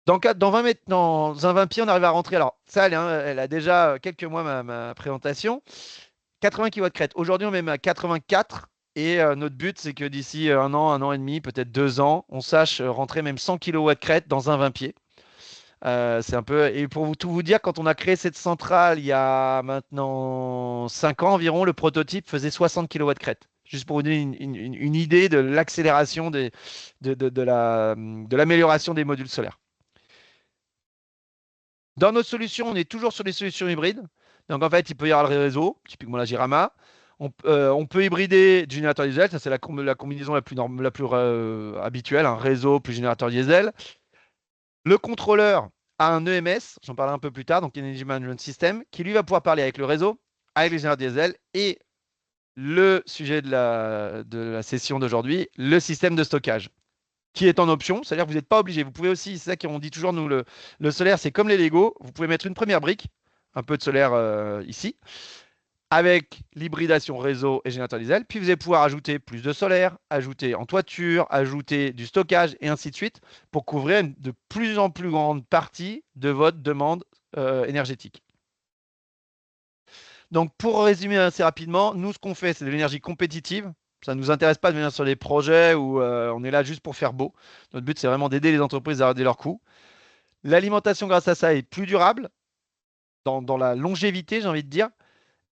S5: Dans un 20 pieds, on arrive à rentrer. Alors, ça, elle a déjà quelques mois ma présentation. 80 kW de crête. Aujourd'hui, on met à 84. Et notre but, c'est que d'ici un an et demi, peut-être 2 ans, on sache rentrer même 100 kW de crête dans un 20 pieds. C'est un peu. Et pour tout vous dire, quand on a créé cette centrale il y a maintenant 5 ans environ, le prototype faisait 60 kW de crête. Juste pour vous donner une idée de l'accélération de l'amélioration des modules solaires. Dans notre solution, on est toujours sur des solutions hybrides. Donc en fait, il peut y avoir le réseau, typiquement la Jirama. On peut hybrider du générateur diesel, ça c'est la combinaison la plus habituelle, un réseau plus générateur diesel. Le contrôleur a un EMS, j'en parlerai un peu plus tard, donc Energy Management System, qui lui va pouvoir parler avec le réseau, avec les générateurs diesel et le sujet de la session d'aujourd'hui, le système de stockage, qui est en option, c'est-à-dire que vous n'êtes pas obligé. Vous pouvez aussi, c'est ça qu'on dit toujours, nous, le solaire, c'est comme les Lego, vous pouvez mettre une première brique, un peu de solaire ici, avec l'hybridation réseau et générateur diesel, puis vous allez pouvoir ajouter plus de solaire, ajouter en toiture, ajouter du stockage et ainsi de suite pour couvrir de plus en plus grande partie de votre demande énergétique. Donc pour résumer assez rapidement, nous ce qu'on fait c'est de l'énergie compétitive. Ça ne nous intéresse pas de venir sur des projets où on est là juste pour faire beau. Notre but c'est vraiment d'aider les entreprises à réduire leurs coûts. L'alimentation grâce à ça est plus durable, dans la longévité j'ai envie de dire.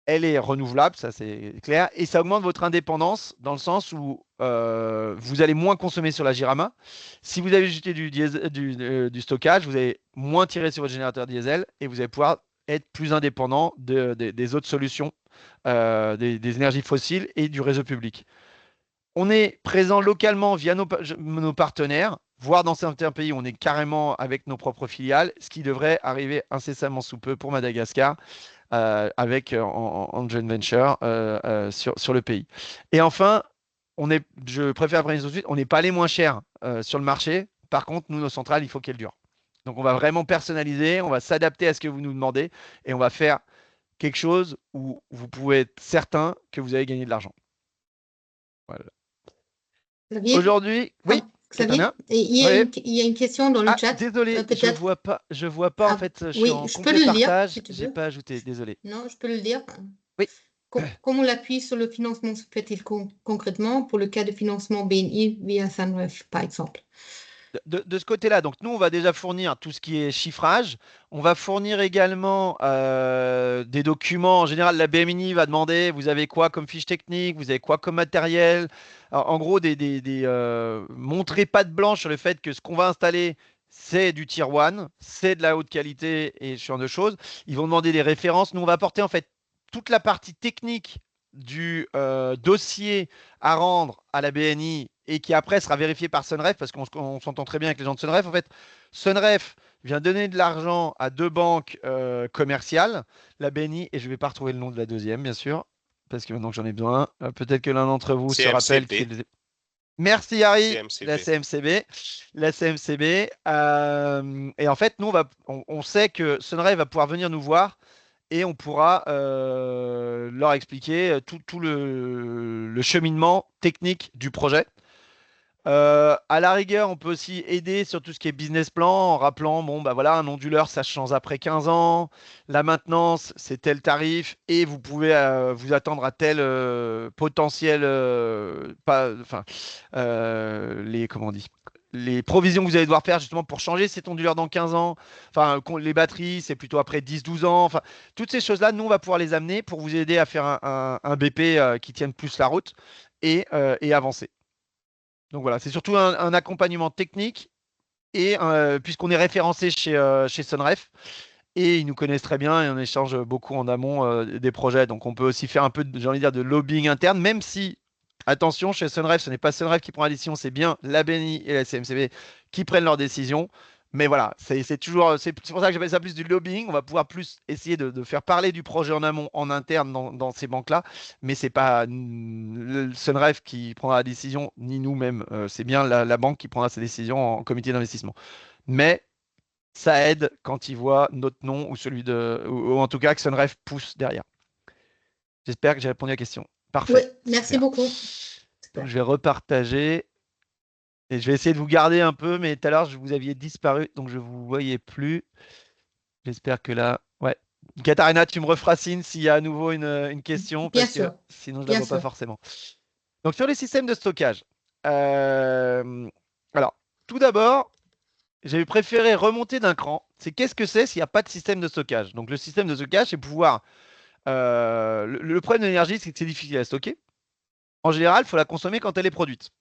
S5: Elle est renouvelable, ça c'est clair, et ça augmente votre indépendance dans le sens où vous allez moins consommer sur la Jirama. Si vous avez ajouté du stockage, vous allez moins tirer sur votre générateur diesel et vous allez pouvoir être plus indépendant des autres solutions, des énergies fossiles et du réseau public. On est présent localement via nos partenaires, voire dans certains pays, on est carrément avec nos propres filiales, ce qui devrait arriver incessamment sous peu pour Madagascar. Avec en joint venture sur le pays. Et enfin, je préfère préciser tout de suite, on n'est pas les moins chers sur le marché. Par contre, nous, nos centrales, il faut qu'elles durent. Donc, on va vraiment personnaliser, on va s'adapter à ce que vous nous demandez et on va faire quelque chose où vous pouvez être certain que vous allez gagner de l'argent. Voilà. Aujourd'hui, oui.
S1: Xavier, il y a une question dans le chat.
S5: Désolé, je vois pas en fait. Je suis en complet partage. J'ai pas ajouté. Désolé.
S1: Non, je peux le dire.
S5: Oui.
S1: Comment l'appui sur le financement se fait-il concrètement pour le cas de financement BNI via Sunref, par exemple?
S5: De ce côté-là, donc nous, on va déjà fournir tout ce qui est chiffrage. On va fournir également des documents. En général, la BMI va demander, vous avez quoi comme fiche technique, vous avez quoi comme matériel. Alors, en gros, montrer patte blanche sur le fait que ce qu'on va installer, c'est du Tier 1, c'est de la haute qualité et ce genre de choses. Ils vont demander des références. Nous, on va apporter en fait toute la partie technique du dossier à rendre à la BNI et qui après sera vérifié par Sunref parce qu'on s'entend très bien avec les gens de Sunref. En fait, Sunref vient donner de l'argent à 2 banques commerciales, la BNI, et je ne vais pas retrouver le nom de la deuxième, bien sûr, parce que maintenant que j'en ai besoin, peut-être que l'un d'entre vous se rappelle. Merci Harry, la CMCB. La CMCB. Et en fait, nous, on sait que Sunref va pouvoir venir nous voir et on pourra leur expliquer tout le cheminement technique du projet. À la rigueur, on peut aussi aider sur tout ce qui est business plan en rappelant, bon, bah voilà, un onduleur, ça change après 15 ans. La maintenance, c'est tel tarif et vous pouvez vous attendre à tel potentiel, comment on dit, les provisions que vous allez devoir faire justement pour changer cet onduleur dans 15 ans. Enfin, les batteries, c'est plutôt après 10-12 ans. Enfin, toutes ces choses-là, nous, on va pouvoir les amener pour vous aider à faire un BP qui tienne plus la route et avancer. Donc voilà, c'est surtout un accompagnement technique et puisqu'on est référencé chez Sunref et ils nous connaissent très bien et on échange beaucoup en amont des projets. Donc on peut aussi faire un peu, j'ai envie de dire, de lobbying interne, même si, attention, chez Sunref, ce n'est pas Sunref qui prend la décision, c'est bien la BNI et la CMCB qui prennent leurs décisions. Mais voilà, c'est pour ça que j'appelle ça plus du lobbying. On va pouvoir plus essayer de faire parler du projet en amont, en interne dans ces banques-là. Mais c'est pas le Sunref qui prendra la décision, ni nous-mêmes. C'est bien la banque qui prendra ses décisions en comité d'investissement. Mais ça aide quand ils voient notre nom ou celui ou en tout cas que Sunref pousse derrière. J'espère que j'ai répondu à la question. Parfait.
S1: Oui, merci beaucoup.
S5: Donc, je vais repartager. Et je vais essayer de vous garder un peu, mais tout à l'heure, vous aviez disparu, donc je ne vous voyais plus. J'espère que là... Ouais. Katharina, tu me referas signe s'il y a à nouveau une question,
S1: Bien
S5: parce que
S1: sûr.
S5: sinon, je ne
S1: Bien
S5: la vois pas
S1: sûr.
S5: forcément. Donc, sur les systèmes de stockage. Alors, tout d'abord, j'ai préféré remonter d'un cran. C'est qu'est-ce que c'est s'il n'y a pas de système de stockage? Donc, le système de stockage, c'est pouvoir... le problème de l'énergie, c'est que c'est difficile à stocker. En général, il faut la consommer quand elle est produite.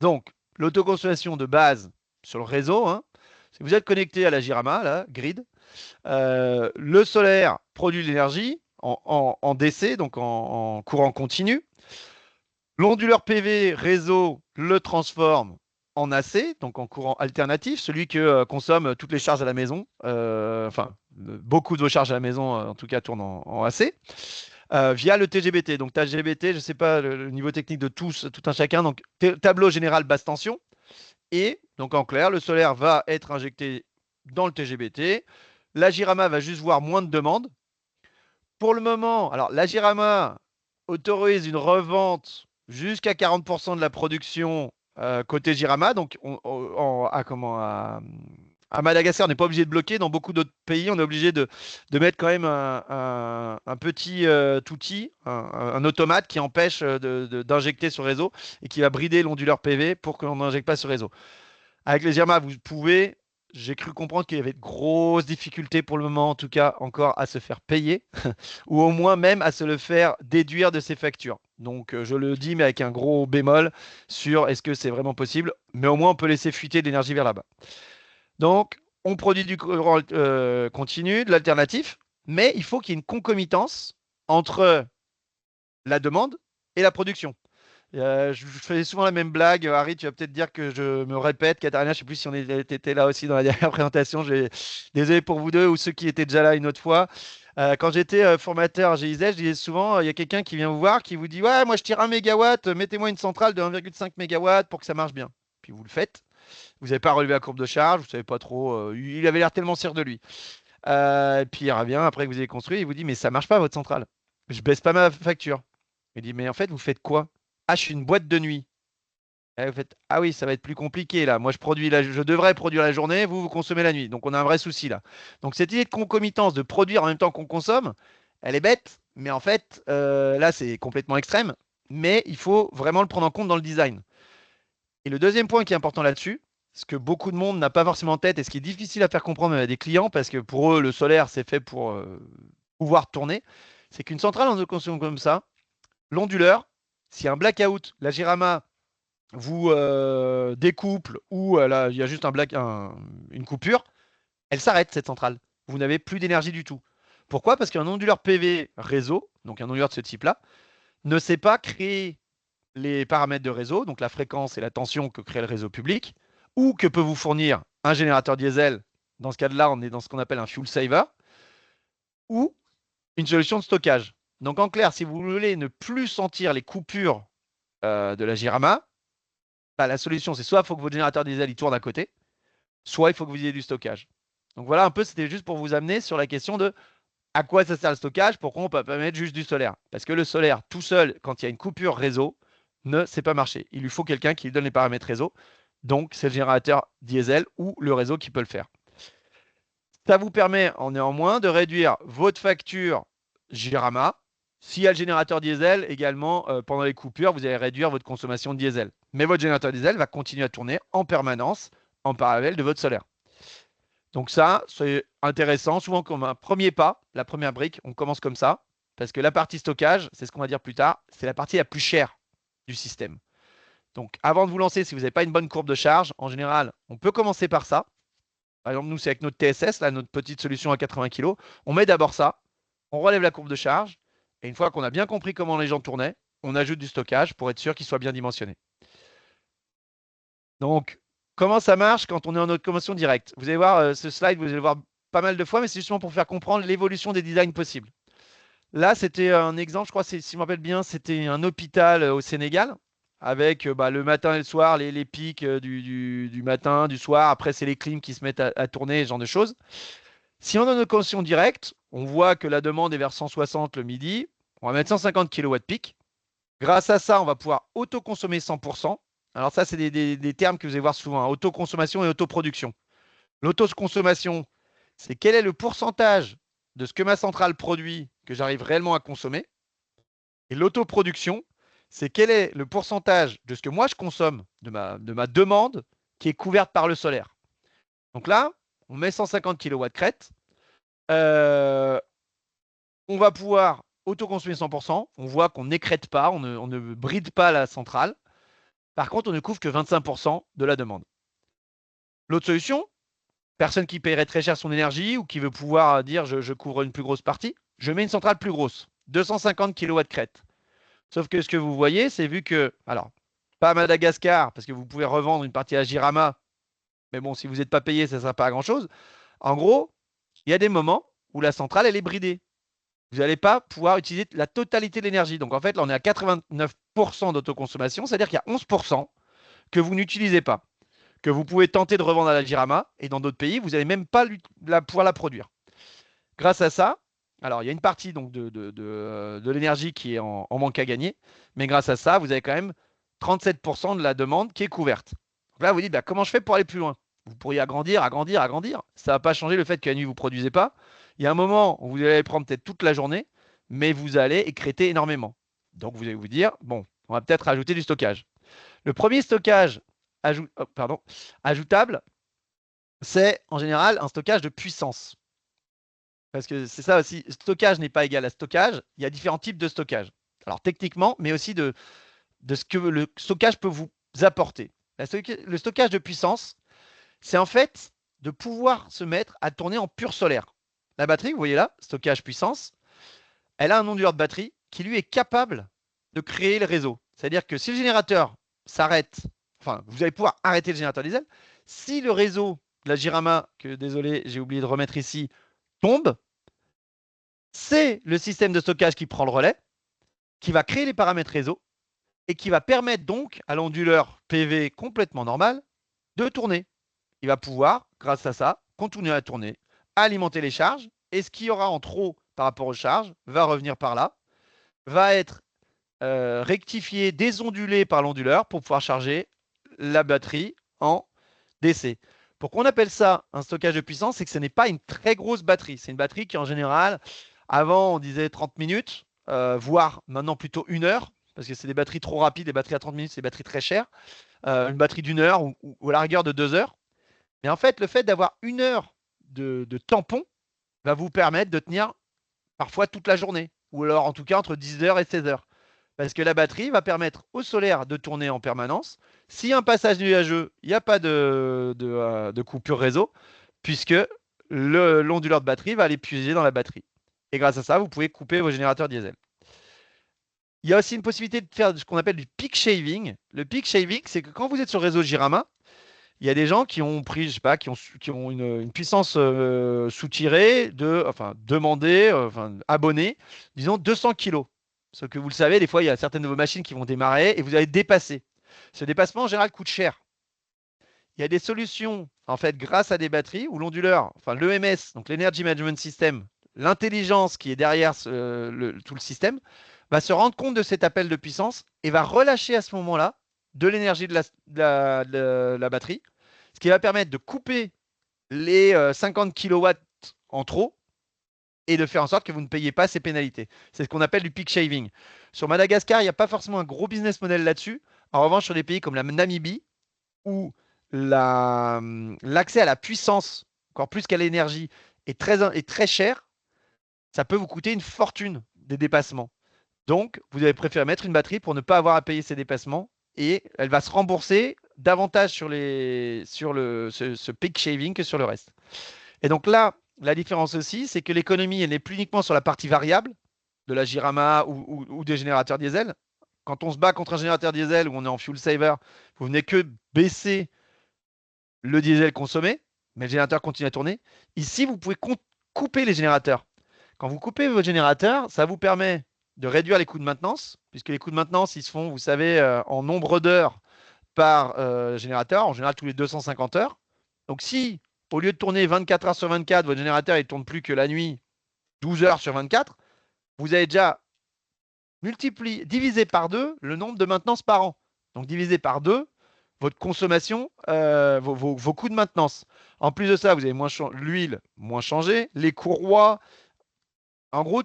S5: Donc, l'autoconsommation de base sur le réseau, hein, si vous êtes connecté à la Jirama, la grid, le solaire produit de l'énergie en DC, donc en courant continu. L'onduleur PV réseau le transforme en AC, donc en courant alternatif, celui que consomment toutes les charges à la maison. Beaucoup de vos charges à la maison, en tout cas, tournent en AC. Via le TGBT. Donc TGBT, je ne sais pas le niveau technique de tout un chacun. Donc tableau général basse tension. Et donc en clair, le solaire va être injecté dans le TGBT. La Jirama va juste voir moins de demandes. Pour le moment, alors la Jirama autorise une revente jusqu'à 40% de la production côté Jirama. Donc à Madagascar, on n'est pas obligé de bloquer. Dans beaucoup d'autres pays, on est obligé de mettre quand même un petit outil, un automate qui empêche d'injecter sur réseau et qui va brider l'onduleur PV pour qu'on n'injecte pas sur réseau. Avec les Jirama, vous pouvez, j'ai cru comprendre qu'il y avait de grosses difficultés pour le moment, en tout cas, encore à se faire payer ou au moins même à se le faire déduire de ses factures. Donc, je le dis, mais avec un gros bémol sur est-ce que c'est vraiment possible, mais au moins on peut laisser fuiter de l'énergie vers là-bas. Donc, on produit du courant continu, de l'alternatif, mais il faut qu'il y ait une concomitance entre la demande et la production. Je fais souvent la même blague. Harry, tu vas peut-être dire que je me répète. Katharina, je ne sais plus si on était là aussi dans la dernière présentation. Désolé pour vous deux ou ceux qui étaient déjà là une autre fois. Quand j'étais formateur à GIZ, je disais souvent, il y a quelqu'un qui vient vous voir, qui vous dit, ouais, moi je tire 1 MW, mettez-moi une centrale de 1,5 MW pour que ça marche bien. Puis vous le faites. Vous n'avez pas relevé la courbe de charge, vous ne savez pas trop. Il avait l'air tellement sûr de lui. Et puis il revient après que vous avez construit, il vous dit, mais ça marche pas votre centrale. Je baisse pas ma facture. Il dit, mais en fait, vous faites quoi? Ah, je suis une boîte de nuit. Et vous faites, ah oui, ça va être plus compliqué là. Moi, je devrais produire la journée, vous consommez la nuit. Donc, on a un vrai souci là. Donc, cette idée de concomitance, de produire en même temps qu'on consomme, elle est bête. Mais en fait, là, c'est complètement extrême. Mais il faut vraiment le prendre en compte dans le design. Et le deuxième point qui est important là-dessus, ce que beaucoup de monde n'a pas forcément en tête et ce qui est difficile à faire comprendre à des clients, parce que pour eux, le solaire, c'est fait pour pouvoir tourner, c'est qu'une centrale en autoconsommation comme ça, l'onduleur, s'il y a un blackout, la Jirama vous découple ou là, il y a juste une coupure, elle s'arrête cette centrale. Vous n'avez plus d'énergie du tout. Pourquoi? Parce qu'un onduleur PV réseau, donc un onduleur de ce type-là, ne sait pas créer les paramètres de réseau, donc la fréquence et la tension que crée le réseau public, ou que peut vous fournir un générateur diesel. Dans ce cas-là, on est dans ce qu'on appelle un fuel saver, ou une solution de stockage. Donc en clair, si vous voulez ne plus sentir les coupures de la Jirama, la solution, c'est soit il faut que votre générateur diesel il tourne à côté, soit il faut que vous ayez du stockage. Donc voilà un peu, c'était juste pour vous amener sur la question de à quoi ça sert le stockage, pourquoi on ne peut pas mettre juste du solaire. Parce que le solaire, tout seul, quand il y a une coupure réseau, ne sait pas marcher. Il lui faut quelqu'un qui lui donne les paramètres réseau. Donc, c'est le générateur diesel ou le réseau qui peut le faire. Ça vous permet en néanmoins de réduire votre facture Jirama. S'il y a le générateur diesel, également, pendant les coupures, vous allez réduire votre consommation de diesel. Mais votre générateur diesel va continuer à tourner en permanence en parallèle de votre solaire. Donc ça, c'est intéressant. Souvent, comme un premier pas, la première brique, on commence comme ça. Parce que la partie stockage, c'est ce qu'on va dire plus tard, c'est la partie la plus chère du système. Donc, avant de vous lancer, si vous n'avez pas une bonne courbe de charge, en général, on peut commencer par ça. Par exemple, nous, c'est avec notre TSS, là, notre petite solution à 80 kg. On met d'abord ça, on relève la courbe de charge, et une fois qu'on a bien compris comment les gens tournaient, on ajoute du stockage pour être sûr qu'il soit bien dimensionné. Donc, comment ça marche quand on est en automation directe? Vous allez voir ce slide, vous allez le voir pas mal de fois, mais c'est justement pour faire comprendre l'évolution des designs possibles. Là, c'était un exemple, je crois, si je me rappelle bien, c'était un hôpital au Sénégal, avec le matin et le soir, les pics du matin, du soir. Après, c'est les clims qui se mettent à tourner, ce genre de choses. Si on a une connexion directe, on voit que la demande est vers 160 le midi. On va mettre 150 kW pic. Grâce à ça, on va pouvoir autoconsommer 100%. Alors ça, c'est des termes que vous allez voir souvent, hein, autoconsommation et autoproduction. L'autoconsommation, c'est quel est le pourcentage de ce que ma centrale produit que j'arrive réellement à consommer. Et l'autoproduction, c'est quel est le pourcentage de ce que moi je consomme, de ma demande, qui est couverte par le solaire. Donc là, on met 150 kW crête. On va pouvoir autoconsommer 100%. On voit qu'on n'écrète pas, on ne bride pas la centrale. Par contre, on ne couvre que 25% de la demande. L'autre solution, personne qui paierait très cher son énergie ou qui veut pouvoir dire je couvre une plus grosse partie, je mets une centrale plus grosse, 250 kW crête. Sauf que ce que vous voyez, c'est vu que, alors, pas à Madagascar, parce que vous pouvez revendre une partie à Jirama, mais bon, si vous n'êtes pas payé, ça ne sert pas à grand-chose. En gros, il y a des moments où la centrale, elle est bridée. Vous n'allez pas pouvoir utiliser la totalité de l'énergie. Donc en fait, là, on est à 89% d'autoconsommation, c'est-à-dire qu'il y a 11% que vous n'utilisez pas, que vous pouvez tenter de revendre à la Jirama, et dans d'autres pays, vous n'allez même pas pouvoir la produire. Grâce à ça, alors il y a une partie donc, de l'énergie qui est en manque à gagner, mais grâce à ça, vous avez quand même 37% de la demande qui est couverte. Donc là, vous dites, comment je fais pour aller plus loin? Vous pourriez agrandir. Ça ne va pas changer le fait que la nuit, vous ne produisez pas. Il y a un moment où vous allez prendre peut-être toute la journée, mais vous allez écrêter énormément. Donc, vous allez vous dire, bon, on va peut-être ajouter du stockage. Le premier stockage ajoutable, c'est en général un stockage de puissance. Parce que c'est ça aussi, stockage n'est pas égal à stockage. Il y a différents types de stockage. Alors, techniquement, mais aussi de ce que le stockage peut vous apporter. Le stockage de puissance, c'est en fait de pouvoir se mettre à tourner en pur solaire. La batterie, vous voyez là, stockage puissance, elle a un onduleur de batterie qui lui est capable de créer le réseau. C'est-à-dire que si le générateur s'arrête, enfin, vous allez pouvoir arrêter le générateur diesel. Si le réseau de la Jirama, que désolé, j'ai oublié de remettre ici, tombe, c'est le système de stockage qui prend le relais, qui va créer les paramètres réseau et qui va permettre donc à l'onduleur PV complètement normal de tourner. Il va pouvoir, grâce à ça, continuer à tourner, alimenter les charges, et ce qu'il y aura en trop par rapport aux charges va revenir par là, va être rectifié, désondulé par l'onduleur pour pouvoir charger la batterie en DC. Pourquoi on appelle ça un stockage de puissance? C'est que ce n'est pas une très grosse batterie. C'est une batterie qui, en général, avant, on disait 30 minutes, voire maintenant plutôt 1 heure, parce que c'est des batteries trop rapides. Les batteries à 30 minutes, c'est des batteries très chères. Une batterie d'1 heure ou à la rigueur de 2 heures. Mais en fait, le fait d'avoir 1 heure de tampon va vous permettre de tenir parfois toute la journée, ou alors en tout cas entre 10h et 16h. Parce que la batterie va permettre au solaire de tourner en permanence. S'il y a un passage nuageux, il n'y a pas de coupure réseau, puisque l'onduleur de batterie va aller puiser dans la batterie. Et grâce à ça, vous pouvez couper vos générateurs diesel. Il y a aussi une possibilité de faire ce qu'on appelle du peak shaving. Le peak shaving, c'est que quand vous êtes sur le réseau Jirama, il y a des gens qui ont pris, je sais pas, qui ont une puissance soutirée, demandée, abonnée, disons 200 kg. Sauf que vous le savez, des fois, il y a certaines de vos machines qui vont démarrer et vous allez dépasser. Ce dépassement, en général, coûte cher. Il y a des solutions, en fait, grâce à des batteries où l'onduleur, l'EMS, donc l'Energy Management System, l'intelligence qui est derrière tout le système, va se rendre compte de cet appel de puissance et va relâcher à ce moment-là de l'énergie de la batterie, ce qui va permettre de couper les 50 kW en trop et de faire en sorte que vous ne payez pas ces pénalités. C'est ce qu'on appelle du peak shaving. Sur Madagascar, il n'y a pas forcément un gros business model là-dessus. En revanche, sur des pays comme la Namibie, où l'accès à la puissance, encore plus qu'à l'énergie, est très cher, ça peut vous coûter une fortune des dépassements. Donc, vous avez préféré mettre une batterie pour ne pas avoir à payer ces dépassements et elle va se rembourser davantage sur ce peak shaving que sur le reste. Et donc là, la différence aussi, c'est que l'économie, elle n'est plus uniquement sur la partie variable de la Jirama ou des générateurs diesel. Quand on se bat contre un générateur diesel où on est en fuel saver, vous venez que baisser le diesel consommé, mais le générateur continue à tourner. Ici, vous pouvez couper les générateurs. Quand vous coupez votre générateur, ça vous permet de réduire les coûts de maintenance, puisque les coûts de maintenance, ils se font, vous savez, en nombre d'heures par générateur, en général tous les 250 heures. Donc si, au lieu de tourner 24 heures sur 24, votre générateur ne tourne plus que la nuit 12 heures sur 24, vous avez déjà divisé par 2 le nombre de maintenance par an. Donc divisé par 2 votre consommation, vos coûts de maintenance. En plus de ça, vous avez l'huile moins changée, les courroies, en gros,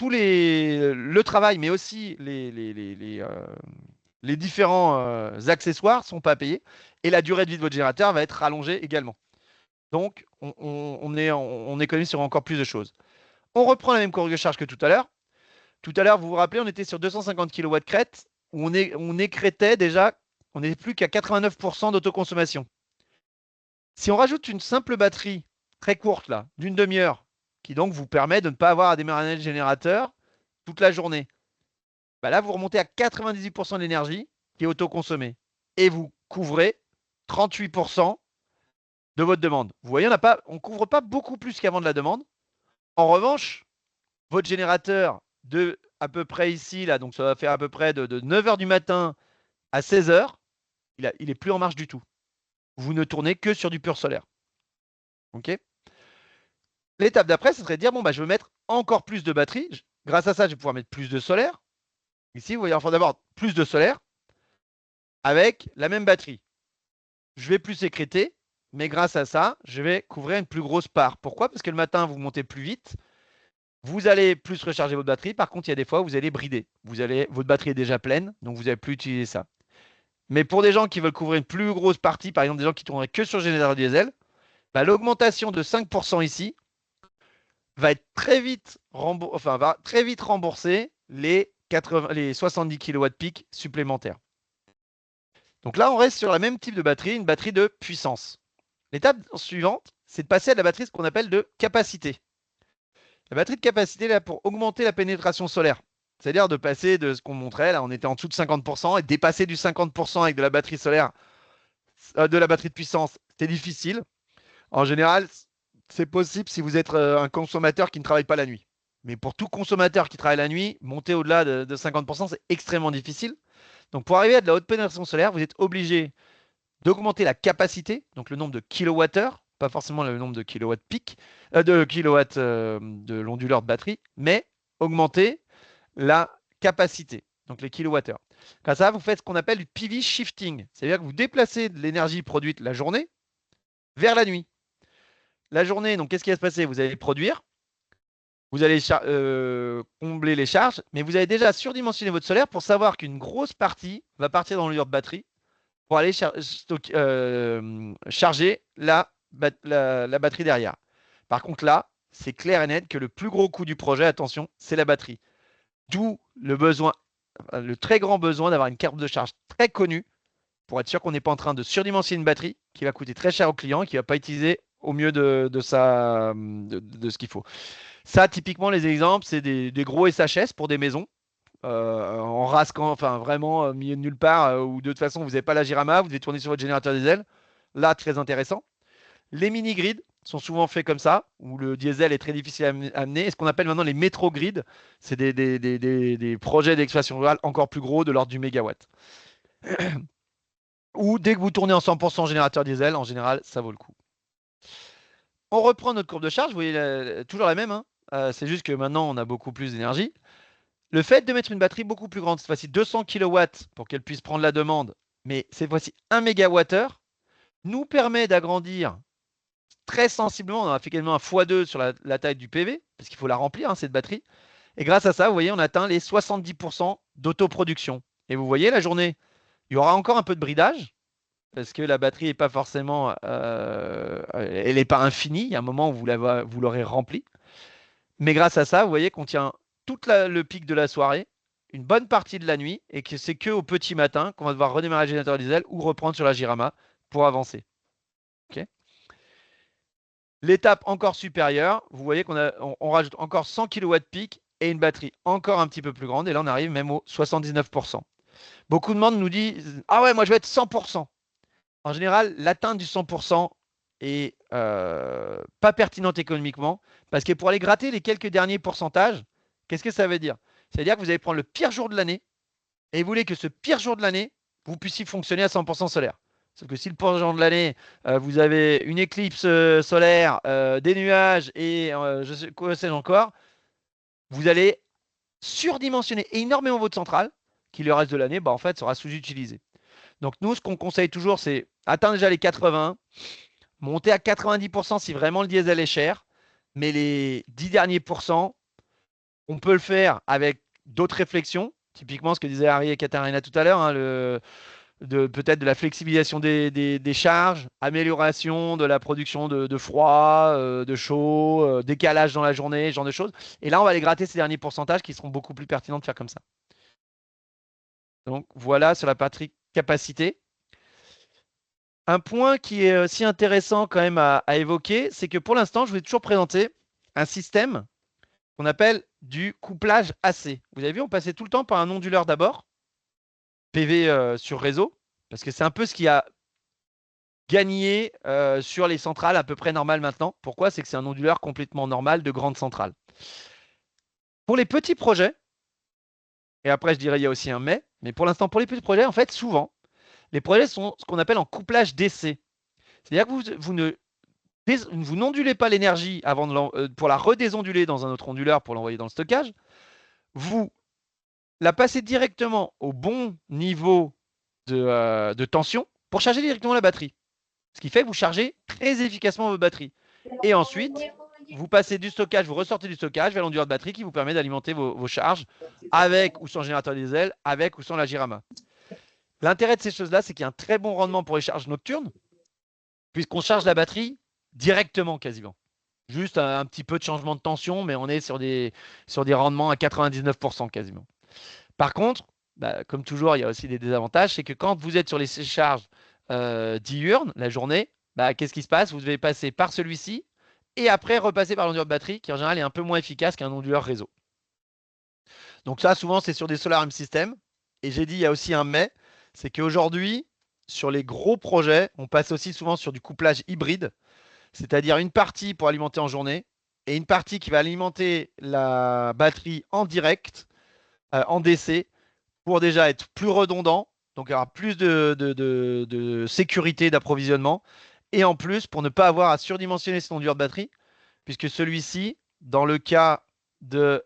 S5: le travail, mais aussi les différents accessoires ne sont pas payés et la durée de vie de votre générateur va être rallongée également. Donc, on économise sur encore plus de choses. On reprend la même courbe de charge que tout à l'heure. Tout à l'heure, vous vous rappelez, on était sur 250 kW crête, où on écrêtait déjà, on n'est plus qu'à 89% d'autoconsommation. Si on rajoute une simple batterie très courte, là, d'une demi-heure, qui donc vous permet de ne pas avoir à démarrer le générateur toute la journée, bah là, vous remontez à 98% de l'énergie qui est autoconsommée. Et vous couvrez 38% de votre demande. Vous voyez, on ne couvre pas beaucoup plus qu'avant de la demande. En revanche, votre générateur de à peu près ici, là, donc ça va faire à peu près de 9h du matin à 16h, il n'est plus en marche du tout. Vous ne tournez que sur du pur solaire. OK ? L'étape d'après, ce serait de dire, bon, bah, je veux mettre encore plus de batterie. Grâce à ça, je vais pouvoir mettre plus de solaire. Ici, vous voyez, enfin d'abord, plus de solaire avec la même batterie. Je vais plus sécréter, mais grâce à ça, je vais couvrir une plus grosse part. Pourquoi ? Parce que le matin, vous montez plus vite. Vous allez plus recharger votre batterie. Par contre, il y a des fois où vous allez brider. Votre batterie est déjà pleine, donc vous n'allez plus utiliser ça. Mais pour des gens qui veulent couvrir une plus grosse partie, par exemple des gens qui tourneraient que sur le générateur diesel, bah, l'augmentation de 5% ici va très vite rembourser les 70 kW pic supplémentaires. Donc là, on reste sur le même type de batterie, une batterie de puissance. L'étape suivante, c'est de passer à la batterie, ce qu'on appelle de capacité. La batterie de capacité, là, pour augmenter la pénétration solaire. C'est-à-dire de passer de ce qu'on montrait, là, on était en dessous de 50%, et dépasser du 50% avec de la batterie solaire, de la batterie de puissance, c'est difficile. En général, c'est possible si vous êtes un consommateur qui ne travaille pas la nuit. Mais pour tout consommateur qui travaille la nuit, monter au-delà de 50%, c'est extrêmement difficile. Donc pour arriver à de la haute pénétration solaire, vous êtes obligé d'augmenter la capacité, donc le nombre de kilowattheures, pas forcément le nombre de kilowatts pic, de kilowatts de l'onduleur de batterie, mais augmenter la capacité, donc les kilowattheures. Grâce à ça, vous faites ce qu'on appelle du PV shifting, c'est-à-dire que vous déplacez de l'énergie produite la journée vers la nuit. La journée, donc qu'est-ce qui va se passer ? Vous allez produire, vous allez combler les charges, mais vous avez déjà surdimensionné votre solaire pour savoir qu'une grosse partie va partir dans l'onduleur de batterie pour aller charger la batterie derrière. Par contre là, c'est clair et net que le plus gros coût du projet, attention, c'est la batterie. D'où le très grand besoin d'avoir une courbe de charge très connue pour être sûr qu'on n'est pas en train de surdimensionner une batterie qui va coûter très cher au client et qui ne va pas utiliser au mieux de ce qu'il faut. Ça, typiquement, les exemples, c'est des gros SHS pour des maisons. En rasquant, enfin vraiment au milieu de nulle part, où de toute façon vous n'avez pas la Jirama, vous devez tourner sur votre générateur diesel. Là, très intéressant. Les mini-grids sont souvent faits comme ça, où le diesel est très difficile à amener. Et ce qu'on appelle maintenant les métro-grids, c'est des projets d'exploitation rurale encore plus gros, de l'ordre du mégawatt. Ou dès que vous tournez en 100% générateur diesel, en général, ça vaut le coup. On reprend notre courbe de charge, vous voyez toujours la même, hein. C'est juste que maintenant on a beaucoup plus d'énergie. le fait de mettre une batterie beaucoup plus grande, cette fois-ci 200 kW pour qu'elle puisse prendre la demande, mais cette fois-ci 1 MWh, nous permet d'agrandir très sensiblement. On a fait quasiment un x2 sur la taille du PV, parce qu'il faut la remplir, hein, cette batterie. Et grâce à ça, vous voyez, on atteint les 70% d'autoproduction. Et vous voyez, la journée, il y aura encore un peu de bridage, parce que la batterie n'est pas forcément, elle n'est pas infinie. Il y a un moment où vous l'aurez remplie. Mais grâce à ça, vous voyez qu'on tient tout le pic de la soirée, une bonne partie de la nuit, et que c'est qu'au petit matin qu'on va devoir redémarrer le générateur diesel ou reprendre sur la Jirama pour avancer. Okay. L'étape encore supérieure, vous voyez qu'on rajoute encore 100 kW pic et une batterie encore un petit peu plus grande. Et là, on arrive même au 79%. Beaucoup de monde nous disent « Ah ouais, moi, je vais être 100%. » En général, l'atteinte du 100% est pas pertinente économiquement parce que pour aller gratter les quelques derniers pourcentages, qu'est-ce que ça veut dire? C'est-à-dire que vous allez prendre le pire jour de l'année et vous voulez que ce pire jour de l'année, vous puissiez fonctionner à 100% solaire. Sauf que si le pire jour de l'année, vous avez une éclipse solaire, des nuages et je sais quoi sais-je encore, vous allez surdimensionner énormément votre centrale qui le reste de l'année, en fait, sera sous-utilisé. Donc nous, ce qu'on conseille toujours, c'est atteindre déjà les 80, monter à 90% si vraiment le diesel est cher, mais les 10 derniers pourcents, on peut le faire avec d'autres réflexions, typiquement ce que disaient Harry et Katharina tout à l'heure, hein, peut-être de la flexibilisation des charges, amélioration de la production de froid, de chaud, décalage dans la journée, ce genre de choses. Et là, on va aller gratter ces derniers pourcentages qui seront beaucoup plus pertinents de faire comme ça. Donc voilà sur la partie capacité. Un point qui est aussi intéressant quand même à évoquer, c'est que pour l'instant, je vous ai toujours présenté un système qu'on appelle du couplage AC. Vous avez vu, on passait tout le temps par un onduleur d'abord, PV sur réseau, parce que c'est un peu ce qui a gagné sur les centrales à peu près normales maintenant. Pourquoi? C'est que c'est un onduleur complètement normal de grande centrale. Pour les petits projets, et après je dirais il y a aussi un mais pour l'instant pour les petits projets, en fait souvent, les projets sont ce qu'on appelle en couplage DC. C'est-à-dire que vous n'ondulez pas l'énergie pour la redésonduler dans un autre onduleur pour l'envoyer dans le stockage. Vous la passez directement au bon niveau de tension pour charger directement la batterie. Ce qui fait que vous chargez très efficacement vos batteries. Et ensuite, vous passez du stockage, vous ressortez du stockage vers l'onduleur de batterie qui vous permet d'alimenter vos charges avec ou sans générateur diesel, avec ou sans la Jirama. L'intérêt de ces choses-là, c'est qu'il y a un très bon rendement pour les charges nocturnes, puisqu'on charge la batterie directement quasiment. Juste un petit peu de changement de tension, mais on est sur des rendements à 99% quasiment. Par contre, comme toujours, il y a aussi des désavantages, c'est que quand vous êtes sur les charges diurnes, la journée, qu'est-ce qui se passe? Vous devez passer par celui-ci et après repasser par l'onduleur de batterie qui en général est un peu moins efficace qu'un onduleur réseau. Donc ça, souvent, c'est sur des SolarM System. Et j'ai dit, il y a aussi un mais, c'est qu'aujourd'hui, sur les gros projets, on passe aussi souvent sur du couplage hybride, c'est-à-dire une partie pour alimenter en journée et une partie qui va alimenter la batterie en direct, en DC, pour déjà être plus redondant. Donc, il y aura plus de sécurité d'approvisionnement. Et en plus, pour ne pas avoir à surdimensionner son onduleur de batterie, puisque celui-ci, dans le cas de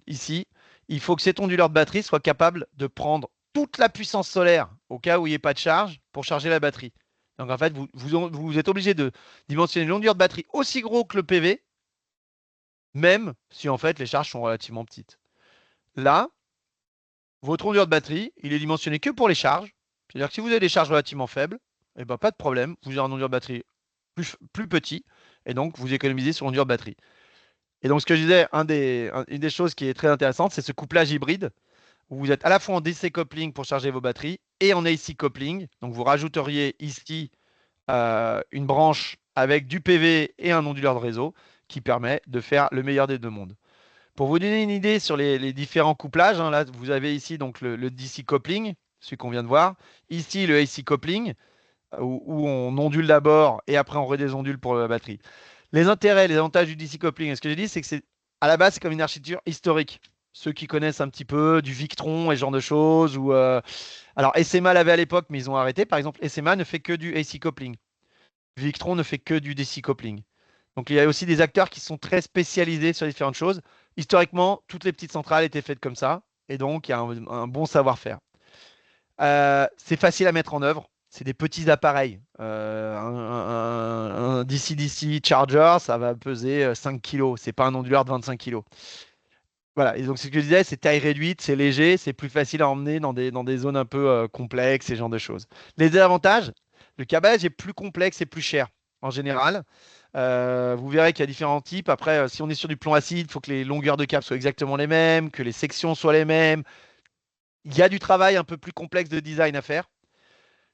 S5: ici, il faut que cet onduleur de batterie soit capable de prendre toute la puissance solaire au cas où il n'y ait pas de charge pour charger la batterie. Donc, en fait, vous êtes obligé de dimensionner l'onduleur de batterie aussi gros que le PV, même si en fait les charges sont relativement petites. Là, votre onduleur de batterie, il est dimensionné que pour les charges. C'est-à-dire que si vous avez des charges relativement faibles, eh ben, pas de problème, vous avez un onduleur de batterie plus petit, et donc vous économisez sur l'onduleur de batterie. Et donc ce que je disais, une des choses qui est très intéressante, c'est ce couplage hybride, où vous êtes à la fois en DC coupling pour charger vos batteries, et en AC coupling. Donc vous rajouteriez ici une branche avec du PV et un onduleur de réseau, qui permet de faire le meilleur des deux mondes. Pour vous donner une idée sur les différents couplages, hein, là vous avez ici donc le DC coupling, celui qu'on vient de voir. Ici le AC coupling, où on ondule d'abord et après on redésondule pour la batterie. Les intérêts, les avantages du DC coupling, ce que j'ai dit, c'est que à la base c'est comme une architecture historique. Ceux qui connaissent un petit peu du Victron et ce genre de choses. Alors SMA l'avait à l'époque, mais ils ont arrêté. Par exemple, SMA ne fait que du AC coupling. Victron ne fait que du DC coupling. Donc il y a aussi des acteurs qui sont très spécialisés sur différentes choses. Historiquement, toutes les petites centrales étaient faites comme ça, et donc il y a un bon savoir-faire. C'est facile à mettre en œuvre. C'est des petits appareils. Un DC-DC charger, ça va peser 5 kg. C'est pas un onduleur de 25 kg. Voilà. Et donc, ce que je disais, c'est taille réduite, c'est léger, c'est plus facile à emmener dans des zones un peu complexes, ce genre de choses. Les désavantages, le câblage est plus complexe et plus cher en général. Vous verrez qu'il y a différents types. Après, si on est sur du plomb acide, il faut que les longueurs de câble soient exactement les mêmes, que les sections soient les mêmes. Il y a du travail un peu plus complexe de design à faire.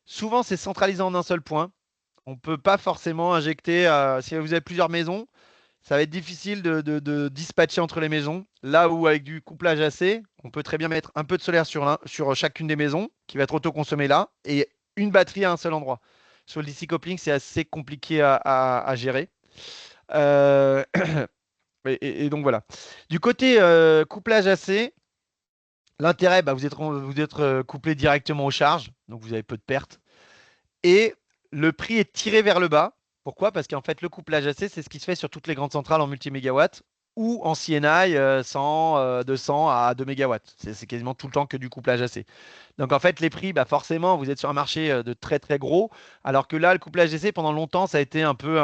S5: Souvent, c'est centralisé en un seul point. On ne peut pas forcément injecter, si vous avez plusieurs maisons, ça va être difficile de dispatcher entre les maisons. Là où avec du couplage AC, on peut très bien mettre un peu de solaire sur chacune des maisons, qui va être autoconsommé là, et une batterie à un seul endroit. Sur le DC coupling, c'est assez compliqué à gérer. Et donc voilà. Du côté couplage AC, l'intérêt, vous êtes couplé directement aux charges, donc vous avez peu de pertes. Et le prix est tiré vers le bas. Pourquoi? Parce qu'en fait, le couplage AC, c'est ce qui se fait sur toutes les grandes centrales en multi-mégawatts ou en CNI 100, 200 à 2 mégawatts. C'est quasiment tout le temps que du couplage AC. Donc en fait, les prix, forcément, vous êtes sur un marché de très très gros, alors que là, le couplage AC, pendant longtemps, ça a été un peu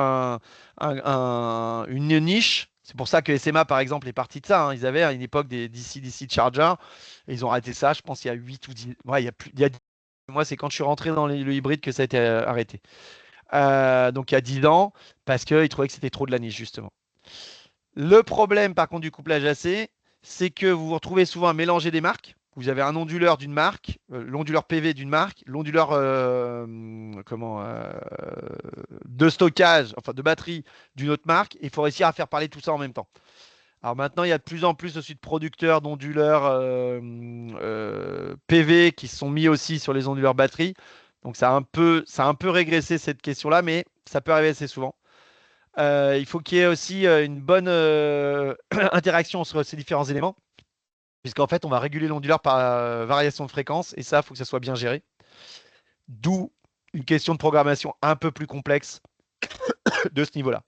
S5: une niche. C'est pour ça que SMA, par exemple, est parti de ça. Ils avaient à une époque des DC-DC chargers, et ils ont arrêté ça, je pense, il y a 8 ou 10. Ouais, il y a 10. Moi, c'est quand je suis rentré dans le hybride que ça a été arrêté. Donc il y a 10 ans, parce qu'ils trouvaient que c'était trop de la niche, justement. Le problème, par contre, du couplage AC, c'est que vous vous retrouvez souvent à mélanger des marques. Vous avez un onduleur d'une marque, l'onduleur PV d'une marque, l'onduleur de stockage, enfin de batterie d'une autre marque. Il faut réussir à faire parler tout ça en même temps. Alors maintenant, il y a de plus en plus aussi de producteurs d'onduleurs PV qui se sont mis aussi sur les onduleurs batterie. Donc ça a un peu régressé cette question-là, mais ça peut arriver assez souvent. Il faut qu'il y ait aussi une bonne interaction entre ces différents éléments, puisqu'en fait, on va réguler l'onduleur par variation de fréquence, et ça, il faut que ça soit bien géré. D'où une question de programmation un peu plus complexe de ce niveau-là.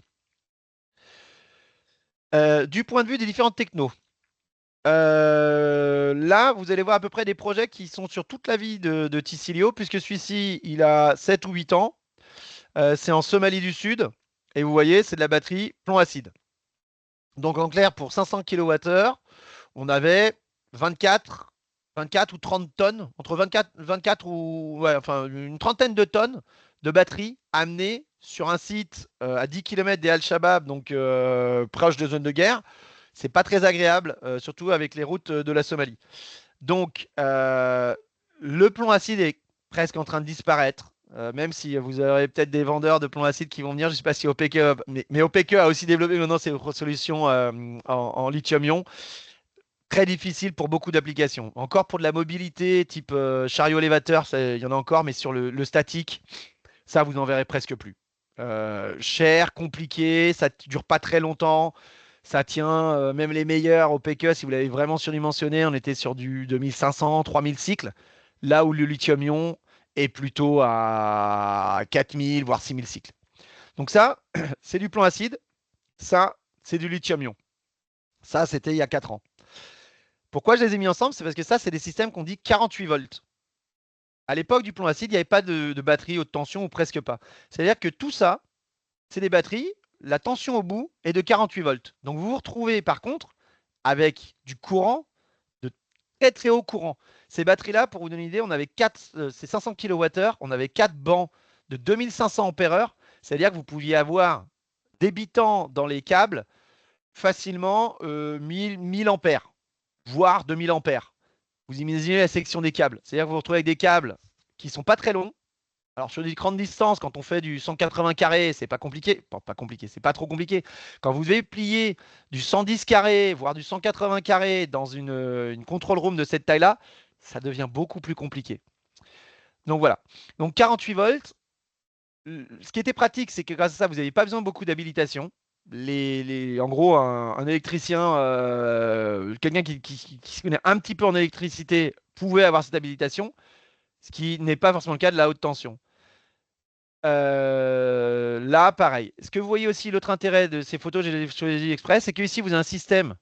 S5: Du point de vue des différentes technos, là, vous allez voir à peu près des projets qui sont sur toute la vie de Ticilio, puisque celui-ci, il a 7 ou 8 ans. C'est en Somalie du Sud. Et vous voyez, c'est de la batterie plomb acide. Donc en clair, pour 500 kWh, on avait 24 ou 30 tonnes, entre 24 ou enfin une trentaine de tonnes de batterie amenées sur un site à 10 km des Al-Shabaab, donc proche de zone de guerre. C'est pas très agréable, surtout avec les routes de la Somalie. Donc le plomb acide est presque en train de disparaître. Même si vous aurez peut-être des vendeurs de plomb acide qui vont venir, je ne sais pas si OPK, mais OPK a aussi développé maintenant ses solutions en lithium-ion. Très difficile pour beaucoup d'applications. Encore pour de la mobilité type chariot élévateur, il y en a encore, mais sur le statique, ça vous n'en verrez presque plus. Cher, compliqué, ça ne dure pas très longtemps. Ça tient, même les meilleurs OPK, si vous l'avez vraiment surdimensionné, on était sur du 2500, 3000 cycles. Là où le lithium-ion est plutôt à 4000, voire 6000 cycles. Donc ça, c'est du plomb acide. Ça, c'est du lithium-ion. Ça, c'était il y a 4 ans. Pourquoi je les ai mis ensemble? C'est parce que ça, c'est des systèmes qu'on dit 48 volts. À l'époque du plomb acide, il n'y avait pas de batterie haute tension ou presque pas. C'est-à-dire que tout ça, c'est des batteries. La tension au bout est de 48 volts. Donc vous vous retrouvez par contre avec du courant, de très très haut courant. Ces batteries-là, pour vous donner une idée, on avait c'est 500 kWh, on avait 4 bancs de 2500 ampères-heure. C'est-à-dire que vous pouviez avoir débitant dans les câbles facilement 1000 ampères, voire 2000 ampères. Vous imaginez la section des câbles. C'est-à-dire que vous vous retrouvez avec des câbles qui ne sont pas très longs. Alors sur des grandes distances, quand on fait du 180 carrés, c'est pas compliqué. Pas compliqué, c'est pas trop compliqué. Quand vous devez plier du 110 carrés, voire du 180 carrés dans une control room de cette taille-là, ça devient beaucoup plus compliqué. Donc voilà. Donc 48 volts. Ce qui était pratique, c'est que grâce à ça, vous n'avez pas besoin de beaucoup d'habilitation. En gros, un électricien, quelqu'un qui se connaît un petit peu en électricité, pouvait avoir cette habilitation, ce qui n'est pas forcément le cas de la haute tension. Là, pareil. Ce que vous voyez aussi, l'autre intérêt de ces photos, j'ai choisi exprès, c'est qu'ici, vous avez un système